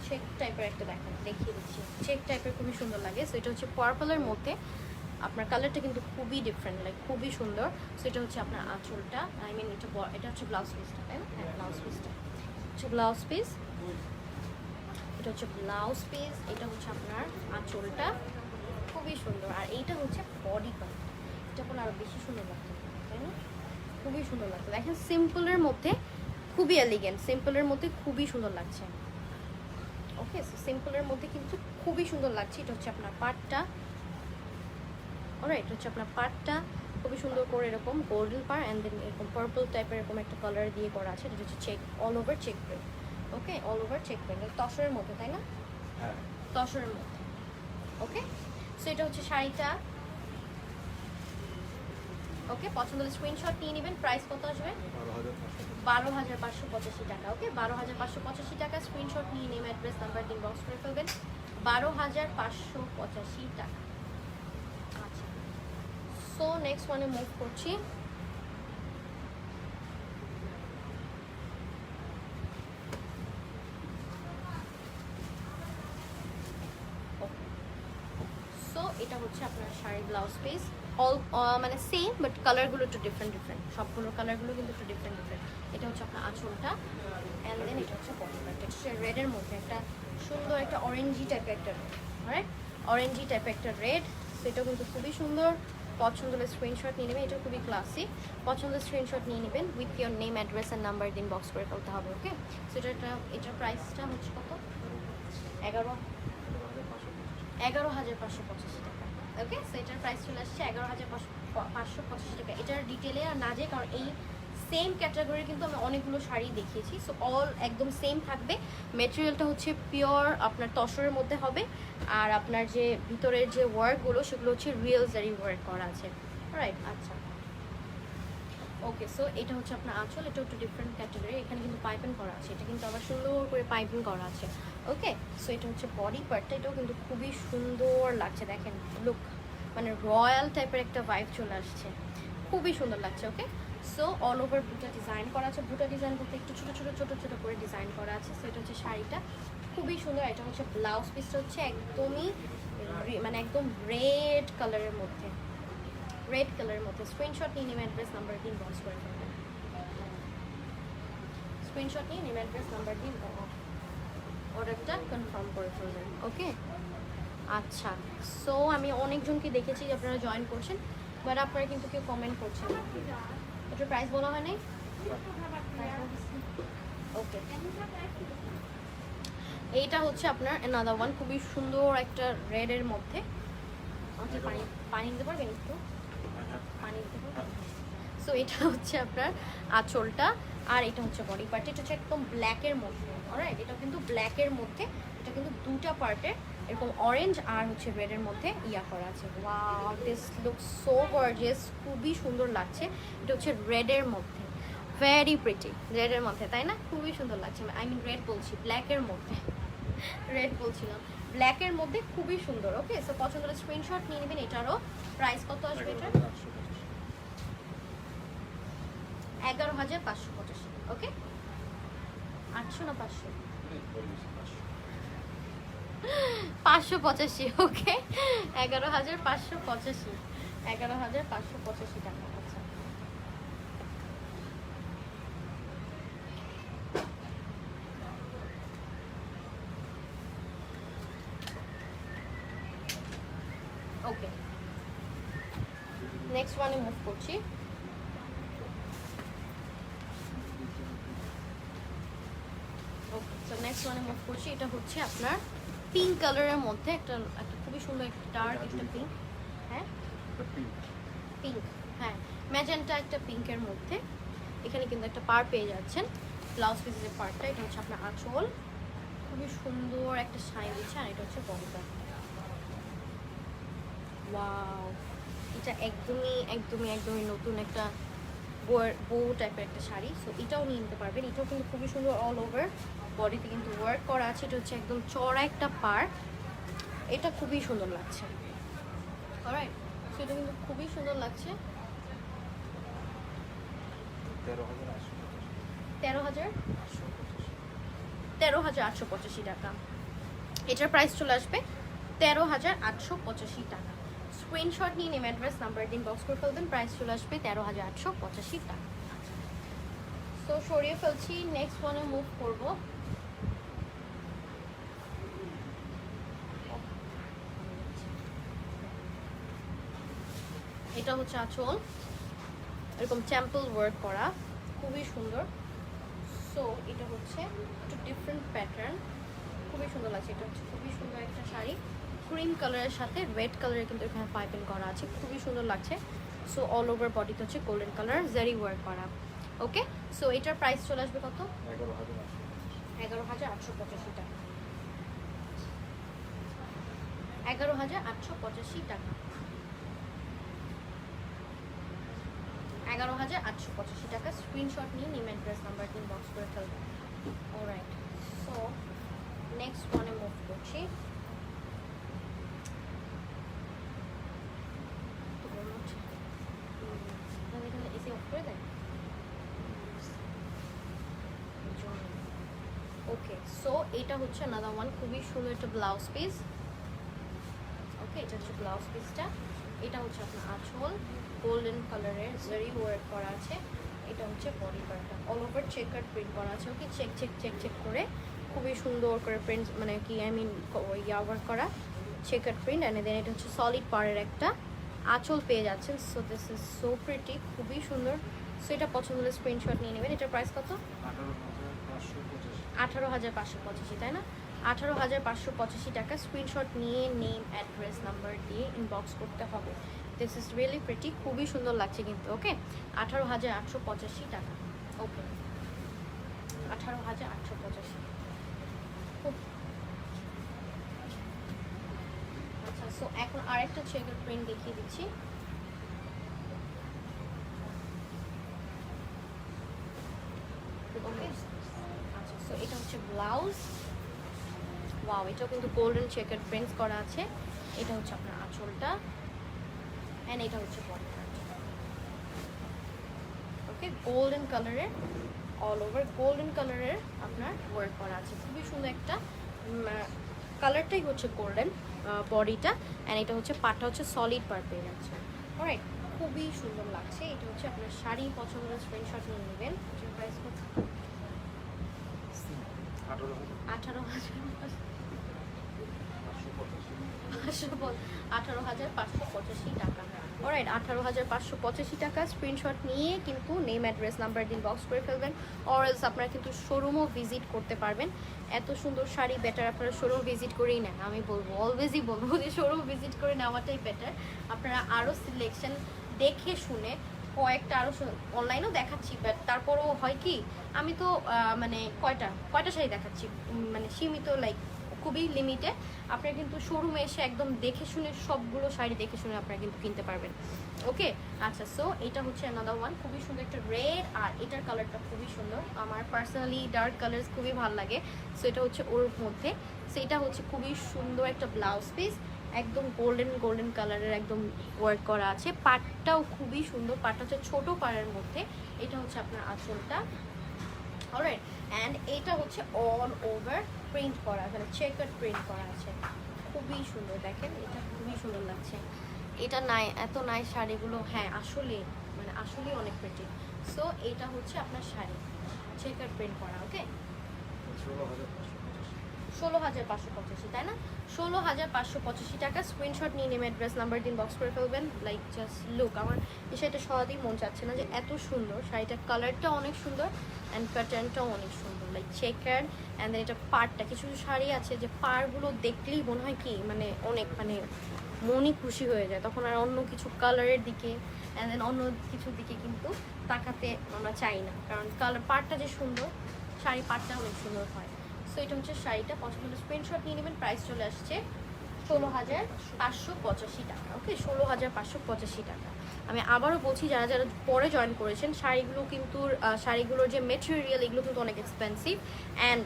চেক টাইপের একটা দেখিয়ে দিচ্ছি। চেক টাইপের খুবই সুন্দর লাগে। সো এটা হচ্ছে পার্পলের মধ্যে, আপনার কালারটা কিন্তু খুবই ডিফারেন্ট, লাইক খুবই সুন্দর। সো এটা হচ্ছে আপনার আঁচলটা, আই মিন এটা হচ্ছে ব্লাউজ পিসটা, তাই না? হ্যাঁ, ব্লাউজ পিসটা হচ্ছে ব্লাউজ পিস, এটা হচ্ছে ব্লাউজ পিস, এটা হচ্ছে আপনার আঁচলটা, খুবই সুন্দর। আর এইটা হচ্ছে বডি পার্ট, এটা বলে আরও বেশি সুন্দর লাগতো, তাই না? খুবই সুন্দর লাগতো। দেখেন সিম্পলের মধ্যে খুবই এলিগেন্ট, সিম্পলের মধ্যে খুবই সুন্দর লাগছে। ওকে, সো সিম্পলের মধ্যে কিন্তু খুবই সুন্দর লাগছে। এটা হচ্ছে আপনার পার্টটা। অলরাইট, এটা হচ্ছে আপনার পার্টটা, খুবই সুন্দর করে এরকম গোল্ডেন পার অ্যান্ড দেন এরকম পার্পল টাইপের এরকম একটা কালার দিয়ে করা আছে। এটা হচ্ছে check, all over check print. Okay, all over check print, তসরের মধ্যে, তাই না? হ্যাঁ, তসরের মধ্যে। ওকে, সো এটা হচ্ছে শাড়িটা। ওকে, পছন্দ হলে স্ক্রিনশট নিয়ে নেবেন। প্রাইস কত আসবে? 12,585 টাকা। ওকে, 12,585 টাকা। স্ক্রিনশট নিয়ে নেবেন, অ্যাড্রেস নাম্বার দিন বক্স করে ফেলবেন। 12,585 টাকা। আচ্ছা, সো নেক্সট ওয়ানে মুভ করছি। সো এটা হচ্ছে আপনার শাড়ি, ব্লাউজ পিস, অল মানে সেম বাট কালারগুলো একটু ডিফারেন্ট। সবগুলো কালারগুলো কিন্তু একটু ডিফারেন্ট। এটা হচ্ছে আপনার আঁচলটা অ্যান্ড দেন এটা হচ্ছে বডি পার্ট। এটা হচ্ছে রেডের মধ্যে একটা সুন্দর একটা অরেঞ্জি টাইপের একটা রেড। রাইট, অরেঞ্জি টাইপের একটা রেড। সেটাও কিন্তু খুবই সুন্দর। পছন্দ হলে স্ক্রিনশট নিয়ে নেবেন, এটা খুবই ক্লাসি। পছন্দের স্ক্রিনশট নিয়ে নেবেন with your name, address and number দিন বক্স করে ফেলতে হবে। ওকে, সো এটার প্রাইসটা হচ্ছে কত? 11,585 টাকা। ওকে, সো এটার প্রাইস চলে আসছে 11,585 টাকা। এটার ডিটেলে আর না যায়, কারণ এই সেম ক্যাটাগরি কিন্তু আমি অনেকগুলো শাড়ি দেখিয়েছি। সো অল একদম সেম থাকবে। মেটেরিয়ালটা হচ্ছে পিওর আপনার তসরের মধ্যে হবে, আর আপনার যে ভিতরের যে ওয়ার্কগুলো সেগুলো হচ্ছে রিয়েল জারি ওয়ার্ক করা আছে। রাইট, আচ্ছা, ওকে, সো এটা হচ্ছে আপনার আঁচল, এটা একটু ডিফারেন্ট ক্যাটাগরি, এখানে কিন্তু পাইপিং করা আছে, এটা কিন্তু আবার সুন্দর করে পাইপিং করা আছে। ওকে, সো এটা হচ্ছে বডি পার্টটা, এটাও কিন্তু খুবই সুন্দর লাগছে, দেখেন লুক, মানে রয়্যাল টাইপের একটা ভাইব চলে আসছে, খুবই সুন্দর লাগছে। ওকে, সো অল ওভার বুটা ডিজাইন করা আছে, বুটা ডিজাইন বলতে একটু ছোটো ছোটো ছোটো ছোটো করে ডিজাইন করা আছে। সো এটা হচ্ছে শাড়িটা, খুবই সুন্দর। এটা হচ্ছে ব্লাউজ পিসটা হচ্ছে একদমই মানে একদম রেড কালারের মধ্যে, রেড কালারের মধ্যে। স্ক্রিনশট নিয়ে নেবেন, অ্যাড্রেস নাম্বার দিন, বক্স করে ফেলবেন। স্ক্রিনশট নিয়ে নেবেন, অ্যাড্রেস নাম্বার দিন, অর্ডারটা কনফার্ম করে ফেলবেন। ওকে, আচ্ছা, সো আমি অনেকজনকে দেখেছি যে আপনারা জয়েন করছেন, বাট আপনারা কিন্তু কেউ কমেন্ট করছেন না। এটার প্রাইস বলা হয় নাই? ওকে, এইটা হচ্ছে আপনার অ্যানাদার ওয়ান, খুবই সুন্দর একটা রেডের মধ্যে। আপনি পানি পানি দিতে পারবেন একটু, পানি দিতে পারবেন? সো এটা হচ্ছে আপনার আঁচলটা, আর এটা হচ্ছে বডি পার্ট, এটা হচ্ছে একদম ব্ল্যাকের মধ্যে। অলরাইট, এটা কিন্তু ব্ল্যাকের মধ্যে, এটা কিন্তু দুটা পার্টে এরকম অরেঞ্জ আর হচ্ছে রেডের মধ্যে ইয়া করা আছে। Wow, this look so gorgeous, খুবই সুন্দর লাগছে। এটা হচ্ছে রেডের মধ্যে, ভেরি প্রিটি, রেডের মধ্যে, তাই না? খুবই সুন্দর লাগছে, আই মিন রেড বলছি, ব্ল্যাকের মধ্যে, রেড বলছিলাম, ব্ল্যাকের মধ্যে খুবই সুন্দর। ওকে, সো পছন্দ হলে স্ক্রিনশট নিয়ে নেবেন। এটারও প্রাইস কত আসবে? এটা 11,585। ওকে, 800 না 500? 585। ওকে, 11,585, 11,585 টাকা। আচ্ছা, ওকে, নেক্সট ওয়ানে মুভ করছি। ওকে, সো নেক্সট ওয়ানে মুভ করছি। এটা হচ্ছে আপনার পিঙ্ক কালারের মধ্যে একটা একটা খুবই সুন্দর একটা ডার্ক একটা পিঙ্ক। হ্যাঁ, পিঙ্ক, হ্যাঁ, ম্যাজেন্টা একটা পিঙ্কের মধ্যে। এখানে কিন্তু একটা পার পেয়ে যাচ্ছেন, ব্লাউজ পিসের যে পার্টটা, এটা হচ্ছে আপনার আঁচল, খুবই সুন্দর একটা শাইন দিচ্ছে, আর এটা হচ্ছে বডিটা। ওয়াও, এটা একদমই একদমই একদমই নতুন একটা বউ টাইপের একটা শাড়ি। সো এটাও নিয়ে নিতে পারবেন, এটাও কিন্তু খুবই সুন্দর, অল ওভার বডিতে কিন্তু ওয়ার্ক করা আছে। এটা হচ্ছে একদম চড়া একটা পার, এটা খুবই সুন্দর লাগছে। অলরাইট, সো এটা কিন্তু খুবই সুন্দর লাগছে। 13,885 টাকা। এটার প্রাইস চলে আসবে 13,885 টাকা। স্ক্রিনশট নিয়ে নেম, অ্যাড্রেস নাম্বার দিন, বক্স করে ফেলবেন, প্রাইস চলে আসবে 13,885 টাকা। সো সরিয়ে ফেলছি, নেক্সট ওয়ানে মুভ করবো। এটা হচ্ছে আঁচল, এরকম চ্যাম্পল ওয়ার্ক করা, খুবই সুন্দর। সো এটা হচ্ছে একটু ডিফারেন্ট প্যাটার্ন, খুবই সুন্দর লাগছে। এটা হচ্ছে খুবই সুন্দর একটা শাড়ি, ক্রিম কালারের সাথে রেড কালারের কিন্তু এখানে পাইপিং করা আছে, খুবই সুন্দর লাগছে। সো অল ওভার বডিতে হচ্ছে গোল্ডেন কালার জারি ওয়ার্ক করা। ওকে, সো এটার প্রাইস চলে আসবে কত? 11,885 টাকা। 11,885 টাকা, 11,885 টাকা। স্ক্রিনশট নিয়ে নিম, অ্যাড্রেস নাম্বার দিন, বক্স করে ফেলবেন। অলরাইট, সো নেক্সট ওয়ানে মুভ করছি। এসি অফ করে দেয়। ওকে, সো এটা হচ্ছে আনাদার ওয়ান, খুবই সুন্দর একটা ব্লাউজ পিস। ওকে, এটা হচ্ছে ব্লাউজ পিসটা, এটা হচ্ছে আপনার আঁচল, গোল্ডেন কালারের জারি ওয়ার্ক করা আছে। এটা হচ্ছে বডি পার্টটা, অল ওভার চেকার প্রিন্ট করা আছে। ওকে, চেক চেক চেক চেক করে খুবই সুন্দর করে প্রিন্ট, মানে কি আই মিন ইয়া ওয়ার্ক করা চেকার প্রিন্ট। অ্যান্ড দেন এটা হচ্ছে সলিড পাড়ের একটা আঁচল পেয়ে যাচ্ছেন। So this is so pretty, খুবই সুন্দর। সো এটা পছন্দ হলে স্ক্রিনশট নিয়ে নেবেন। এটার প্রাইস কত? 18,585, তাই না? 18,585 টাকা। স্ক্রিনশট নিয়ে নেম, অ্যাড্রেস নাম্বার দিয়ে ইনবক্স করতে হবে। দিস ইজ রিয়েলি প্রিটি, খুবই সুন্দর লাগছে কিন্তু। ওকে, 18,885 টাকা। ওকে, 18,885। আচ্ছা, সো এখন আরেকটা চেকার প্রিন্ট দেখিয়ে দিচ্ছি। ওকে আচ্ছা, সো এটা হচ্ছে ব্লাউজ। ওয়াও, এটাও কিন্তু গোল্ডেন চেকার প্রিন্টস করা আছে। এটা হচ্ছে আপনার আঁচলটা, অ্যান্ড এটা হচ্ছে বডি পার্ট। ওকে, গোল্ডেন কালারের, অল ওভার গোল্ডেন কালারের আপনার ওয়ার্ক করা আছে। খুবই সুন্দর একটা কালারটাই হচ্ছে গোল্ডেন, বডিটা, অ্যান্ড এটা হচ্ছে পাটটা হচ্ছে সলিড পার পেয়ে যাচ্ছে। অলরাইট, খুবই সুন্দর লাগছে। এটা হচ্ছে আপনার শাড়ি পছন্দের স্ক্রিনশট নিয়ে নেবেন। প্রাইস কত? 18,585 টাকা। অলরাইট, 18,585 টাকা। স্ক্রিনশট নিয়ে কিন্তু নেম, অ্যাড্রেস, নাম্বার দিন বক্স করে ফেলবেন। অরএলস আপনারা কিন্তু শোরুমও ভিজিট করতে পারবেন। এত সুন্দর শাড়ি বেটার আপনারা শোরুম ভিজিট করেই নেন। আমি বলবো, অলওয়েজই বলবো যে শোরুম ভিজিট করে নেওয়াটাই বেটার। আপনারা আরও সিলেকশন দেখে শুনে কয়েকটা আরও অনলাইনেও দেখাচ্ছি, বাট তারপরও হয় কি, আমি তো মানে কয়টা শাড়ি দেখাচ্ছি, মানে সীমিত, লাইক খুবই লিমিটেড। আপনারা কিন্তু শোরুমে এসে একদম দেখে শুনে সবগুলো শাড়ি দেখে শুনে আপনারা কিন্তু কিনতে পারবেন। ওকে আচ্ছা, সো এটা হচ্ছে অ্যানাদার ওয়ান, খুবই সুন্দর একটা রেড, আর এটার কালারটা খুবই সুন্দর। আমার পার্সোনালি ডার্ক কালার খুবই ভালো লাগে। সো এটা হচ্ছে ওর মধ্যে। সো এটা হচ্ছে খুবই সুন্দর একটা ব্লাউজ পিস, একদম গোল্ডেন কালারের একদম ওয়ার্ক করা আছে। পাটটাও খুবই সুন্দর, পাটটা হচ্ছে ছোটো পাড়ের মধ্যে। এটা হচ্ছে আপনার আঁচলটা। অলরাইট, অ্যান্ড এটা হচ্ছে অল ওভার প্রিন্ট করা, মানে চেকার প্রিন্ট করা আছে। খুবই সুন্দর, দেখেন এটা খুবই সুন্দর লাগছে। এটা নাই, এত নাই শাড়িগুলো, হ্যাঁ আসলে মানে আসলেই অনেক প্রিটি। সো এটা হচ্ছে আপনার শাড়ি চেকার প্রিন্ট করা। ওকে, 16,585, তাই না? 16,585 টাকা। স্ক্রিনশট নিয়ে নেবেন, অ্যাড্রেস নাম্বার দিন বক্স করে ফেলবেন। লাইক জাস্ট লুক, আমার এই শাড়িটা সহজেই মন চাচ্ছে না যে এত সুন্দর শাড়িটা, কালারটা অনেক সুন্দর অ্যান্ড প্যাটার্নটাও অনেক সুন্দর, লাইক চেকার। অ্যান্ড দেন এটা পাড়টা, কিছু কিছু শাড়ি আছে যে পাড়গুলো দেখলেই মনে হয় কি, মানে অনেক মানে মনই খুশি হয়ে যায়, তখন আর অন্য কিছু কালারের দিকে অ্যান্ড দেন অন্য কিছুর দিকে কিন্তু তাকাতে আমরা চাই না, কারণ কালার পাড়টা যে সুন্দর, শাড়ি পাড়টা অনেক সুন্দর হয়। সো এটা হচ্ছে শাড়িটা, পছন্দ স্ক্রিনশট নিয়ে নেবেন। প্রাইস চলে আসছে 16,585 টাকা। ওকে, 16,585 টাকা। আমি আবারও বলছি, যারা যারা পরে জয়েন করেছেন, শাড়িগুলো কিন্তু শাড়িগুলোর যে মেটেরিয়াল, এগুলো কিন্তু অনেক এক্সপেন্সিভ অ্যান্ড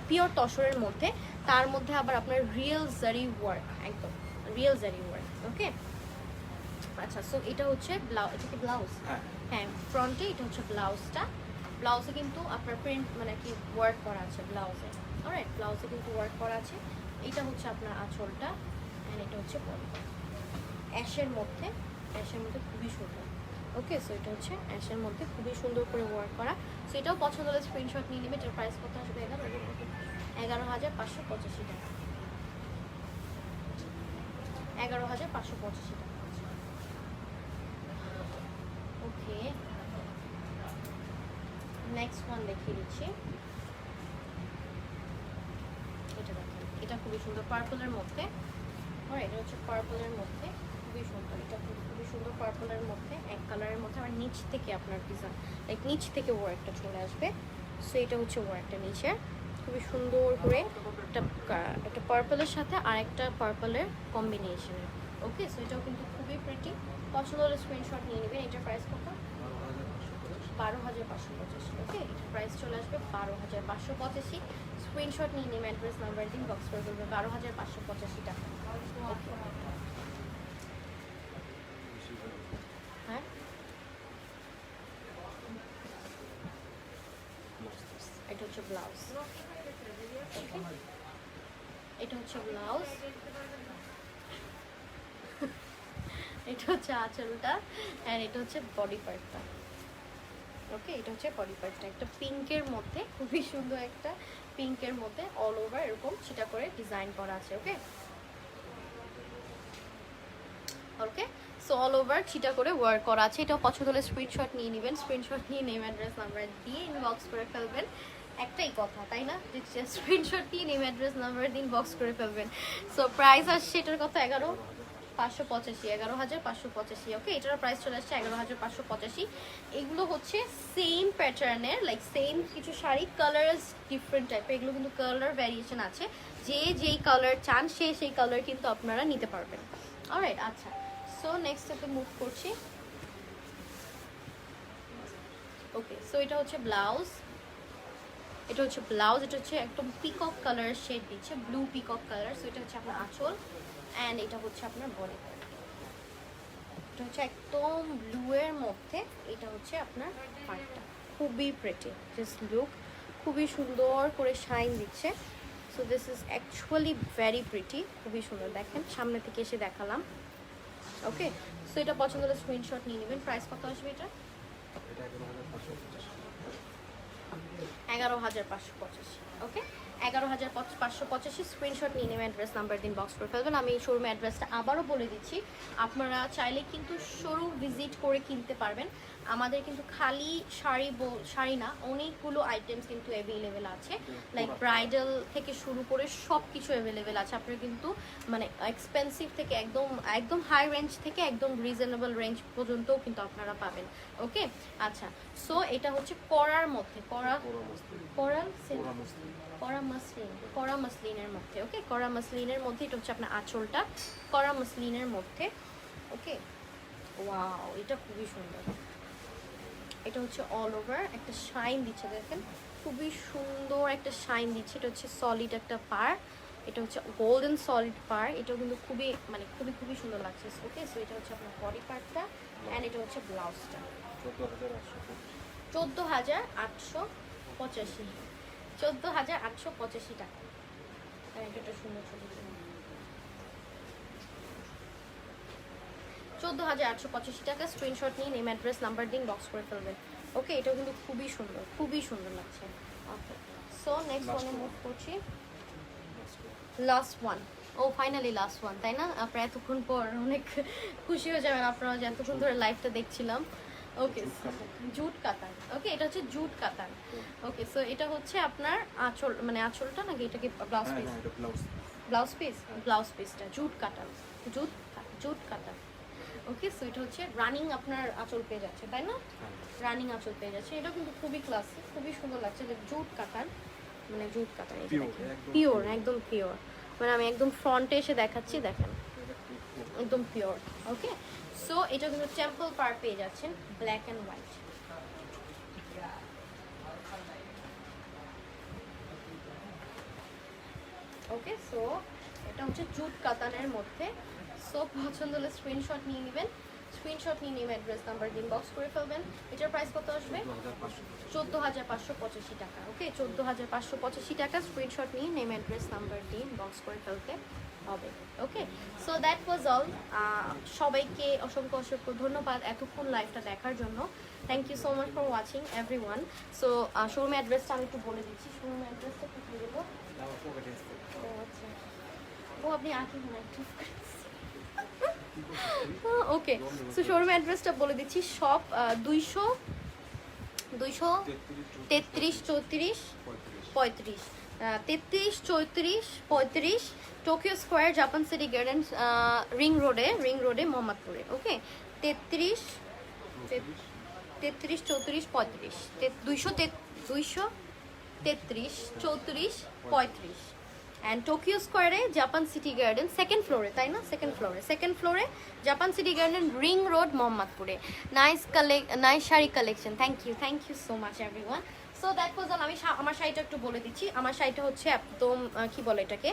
পিওর তসরের মধ্যে, তার মধ্যে আবার আপনার রিয়েল জারি ওয়ার্ক, একদম রিয়েল জারি ওয়ার্ক। ওকে আচ্ছা, সো এটা হচ্ছে ব্লাউজ, এটা কি ব্লাউজ? হ্যাঁ, ফ্রন্টে এটা হচ্ছে ব্লাউজটা। ব্লাউজে কিন্তু আপনার প্রিন্ট মানে কি ওয়ার্ক করা আছে ব্লাউজে। অলরাইট, ব্লাউজে কিন্তু ওয়ার্ক করা আছে। এটা হচ্ছে আপনার আঁচলটা, অ্যান্ড এটা হচ্ছে বডি। অ্যাশের মধ্যে খুবই সুন্দর। ওকে, সো এটা হচ্ছে অ্যাশের মধ্যে খুবই সুন্দর করে ওয়ার্ক করা। সো এটাও পছন্দ হলে স্ক্রিনশট নিয়ে নেবে। এটার প্রাইস কত আসবে? 11,585 টাকা। 11,585 টাকা। ওকে, নেক্সট ওয়ান দেখিয়ে দিচ্ছি। এটা দেখেন, এটা খুবই সুন্দর পার্পলের মধ্যে। এটা হচ্ছে পার্পলের মধ্যে, খুবই সুন্দর। এটা খুবই সুন্দর পার্পলের মধ্যে, এক কালারের মধ্যে। আর নিচ থেকে আপনার ডিজাইন, লাইক নিচ থেকে ওয়ার্কটা চলে আসবে। সো এটা হচ্ছে ওয়ার্কটা নিচে, খুবই সুন্দর করে একটা পার্পলের সাথে আর একটা পার্পলের কম্বিনেশনে। ওকে, সো এটাও কিন্তু খুবই প্রিটি। পছন্দ হলে স্ক্রিনশট নিয়ে নেবেন। এটার প্রাইস কত? 12,585। ওকে, এটার প্রাইস চলে আসবে 12,585। স্ক্রিনশট নিয়ে নেবেন, অ্যাড্রেস নাম্বার দিন বক্স করে দেবে। 12,585 টাকা। ওকে, হ্যাঁ, এটা হচ্ছে ব্লাউজ। ওকে, এটা হচ্ছে ব্লাউজ, এটা হচ্ছে আঁচলটা, অ্যান্ড এটা হচ্ছে বডি পার্টটা। ওকে, এটা হচ্ছে বডি পার্টটা, একটা পিঙ্কের মধ্যে, খুবই সুন্দর একটা পিঙ্কের মধ্যে অল ওভার এরকম সেটা করে ডিজাইন করা আছে। ওকে ওকে, সো অল ওভার ছিটা করে ওয়ার্ক করা আছে। এটাও পছন্দ হলে স্ক্রিনশট নিয়ে নেবেন। স্ক্রিনশট নিয়ে নেম, অ্যাড্রেস নাম্বার দিয়ে ইনবক্স করে ফেলবেন। একটাই কথা, তাই না, যে স্ক্রিনশট নিয়ে নেম, অ্যাড্রেস নাম্বার দিয়ে ইনবক্স করে ফেলবেন। সো প্রাইস আসছে এটার কত? 11,585। ওকে, এটার প্রাইস চলে আসছে 11,585। এগুলো হচ্ছে সেম প্যাটার্নের, লাইক সেম কিছু শাড়ি, কালার ডিফারেন্ট টাইপের। এগুলো কিন্তু কালার ভ্যারিয়েশন আছে, যে যেই কালার চান সেই কালার কিন্তু আপনারা নিতে পারবেন। অলরাইট, আচ্ছা, সো নেক্সট স্টেপে মুভ করছি। ওকে, সো এটা হচ্ছে ব্লাউজ, এটা হচ্ছে ব্লাউজ, এটা হচ্ছে একদম পিকক কালার শেড দিচ্ছে, ব্লু পিকক কালার। সো এটা হচ্ছে আপনার আঁচল অ্যান্ড এটা হচ্ছে আপনার বডি পার্ট। এটা হচ্ছে একদম ব্লু এর মধ্যে, এটা হচ্ছে আপনার পার্টটা, খুবই প্রেটি, জাস্ট লুক, খুবই সুন্দর করে শাইন দিচ্ছে। So this is actually very pretty, খুবই সুন্দর। দেখেন সামনে থেকে এসে দেখালাম। ওকে, সো এটা পছন্দ হলে স্ক্রিনশট নিয়ে নেবেন। প্রাইস কত আসবে এটা? এটা 11,550। 11,585। ওকে, 11,585 স্ক্রিনশট নিয়ে নেবেন, অ্যাড্রেস নাম্বার দিন বক্স করে ফেলবেন। আমি এই শোরুমের অ্যাড্রেসটা আবারও বলে দিচ্ছি, আপনারা চাইলে কিন্তু শোরুম ভিজিট করে কিনতে পারবেন। আমাদের কিন্তু খালি শাড়ি না, অনেকগুলো আইটেমস কিন্তু অ্যাভেলেবেল আছে, লাইক ব্রাইডাল থেকে শুরু করে সব কিছু অ্যাভেলেবেল আছে। আপনারা কিন্তু মানে এক্সপেন্সিভ থেকে একদম একদম হাই রেঞ্জ থেকে একদম রিজনেবল রেঞ্জ পর্যন্তও কিন্তু আপনারা পাবেন। ওকে, আচ্ছা, সো এটা হচ্ছে করার মধ্যে, করা মাসলিনের মধ্যে। ওকে, করা মাসলিনের মধ্যে, এটা হচ্ছে আপনার আঁচলটা করা মাসলিনের মধ্যে। ওকে, ওয়াও, এটা খুবই সুন্দর। এটা হচ্ছে অল ওভার একটা শাইন দিচ্ছে, দেখেন খুবই সুন্দর একটা শাইন দিচ্ছে। এটা হচ্ছে সলিড একটা পার, এটা হচ্ছে গোল্ডেন সলিড পার, এটাও কিন্তু খুবই মানে খুবই খুবই সুন্দর লাগছে। ওকে, সো এটা হচ্ছে আপনার বডি পার্টটা অ্যান্ড এটা হচ্ছে ব্লাউজটা। 14,885, 14,885 টাকা। এটা সুন্দর ছবি, 14,885 টাকা। স্ক্রিনশট নিয়ে নেম, অ্যাড্রেস নাম্বার দিন, বক্স করে ফেলবেন। ওকে, এটাও কিন্তু খুবই সুন্দর, খুবই সুন্দর লাগছে। ওকে, সো নেক্সট ওয়ানে মুভ করছি। লাস্ট ওয়ান, ও ফাইনালি লাস্ট ওয়ান, তাই না? আপনারা এতক্ষণ পর অনেক খুশি হয়ে যাবেন আপনারা যে এতক্ষণ ধরে লাইভটা দেখছিলাম। ওকে, জুট কাতান। ওকে, এটা হচ্ছে জুট কাতান। ওকে, সো এটা হচ্ছে আপনার আঁচল, মানে আঁচলটা নাকি এটা কি ব্লাউজ পিস? ব্লাউজ পিসটা জুট কাতান, জুট কাতান। ওকে, সো এটা হচ্ছে রানিং আপনার আঁচল পেয়ে যাচ্ছে, তাই না? রানিং আঁচল পেয়ে যাচ্ছে। এটা কিন্তু খুবই ক্লাসিক, খুবই সুন্দর লাগছে। যে জুট কাতান, মানে জুট কাতান, পিওর, একদম পিওর। মানে আমি একদম ফ্রন্টে এসে দেখাচ্ছি, দেখেন একদম পিওর। ওকে, সো এটা কিন্তু টেম্পল পার পেয়ে যাচ্ছেন, black and white. Okay, so এটা হচ্ছে জুট কাতানের মধ্যে। সো পছন্দ হলে স্ক্রিনশট নিয়ে নেবেন, স্ক্রিনশট নিয়ে নেবেন, অ্যাড্রেস নাম্বার দিন, বক্স করে ফেলবেন। এটার প্রাইস কত আসবে? 14,585 টাকা। ওকে, 14,585 টাকা। স্ক্রিনশট নিয়ে নেম, অ্যাড্রেস নাম্বার দিন, বক্স করে ফেলতে হবে। Okay, so that was all. সবাইকে অসংখ্য অসংখ্য ধন্যবাদ এতক্ষণ লাইভটা দেখার জন্য। Thank you so much for watching everyone. So শোরুমের অ্যাড্রেসটা আমি একটু বলে দিচ্ছি। শোরুমের অ্যাড্রেসটা একটু বলে দেবো। ও আচ্ছা, ও আপনি আঁকি না একটু। ওকে, সো শোরুম অ্যাড্রেসটা বলে দিচ্ছি। Shop 233-34-35 Tokyo square, Japan city garden, ring রোডে মোহাম্মদপুরে। ওকে, 34-34-35 233-34-35 অ্যান্ড টোকিও স্কোয়ারে জাপান সিটি গার্ডেন, সেকেন্ড ফ্লোরে Japan city garden, ring road, মোহাম্মদপুরে। Nice sari collection. Thank you so much everyone. So that was all. আমি আমার শাড়িটা একটু বলে দিচ্ছি। আমার শাড়িটা হচ্ছে একদম কি বলে এটাকে,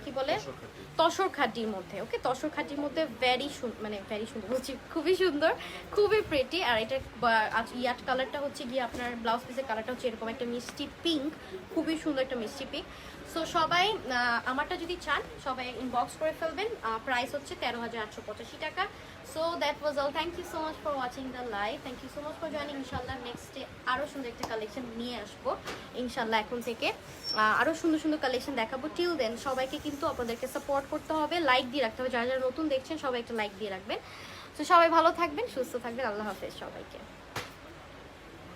কি বলে, তসর খাটির মধ্যে। ওকে, তসর খাটির মধ্যে ভেরি সুন্দর বলছি, খুবই সুন্দর, খুবই প্রেটি। আর এটা ইয়াট কালারটা হচ্ছে গিয়ে আপনার ব্লাউজ পিসের কালারটা হচ্ছে এরকম একটা মিষ্টি পিঙ্ক, খুবই সুন্দর একটা মিষ্টি পিঙ্ক। সো সবাই আমারটা যদি চান সবাই ইনবক্স করে ফেলবেন। প্রাইস হচ্ছে 13,885 টাকা। So that was all. Thank you so much for watching the live, thank you so much for joining. ইনশাল্লাহ নেক্সট ডে আরও সুন্দর একটা কালেকশন নিয়ে আসবো ইনশাল্লাহ। এখন থেকে আরও সুন্দর সুন্দর কালেকশন দেখাবো। টিল দেন সবাইকে কিন্তু আপনাদেরকে সাপোর্ট করতে হবে, লাইক দিয়ে রাখতে হবে। যারা যারা নতুন দেখছেন সবাই একটা লাইক দিয়ে রাখবেন। তো সবাই ভালো থাকবেন, সুস্থ থাকবেন। আল্লাহ হাফেজ সবাইকে।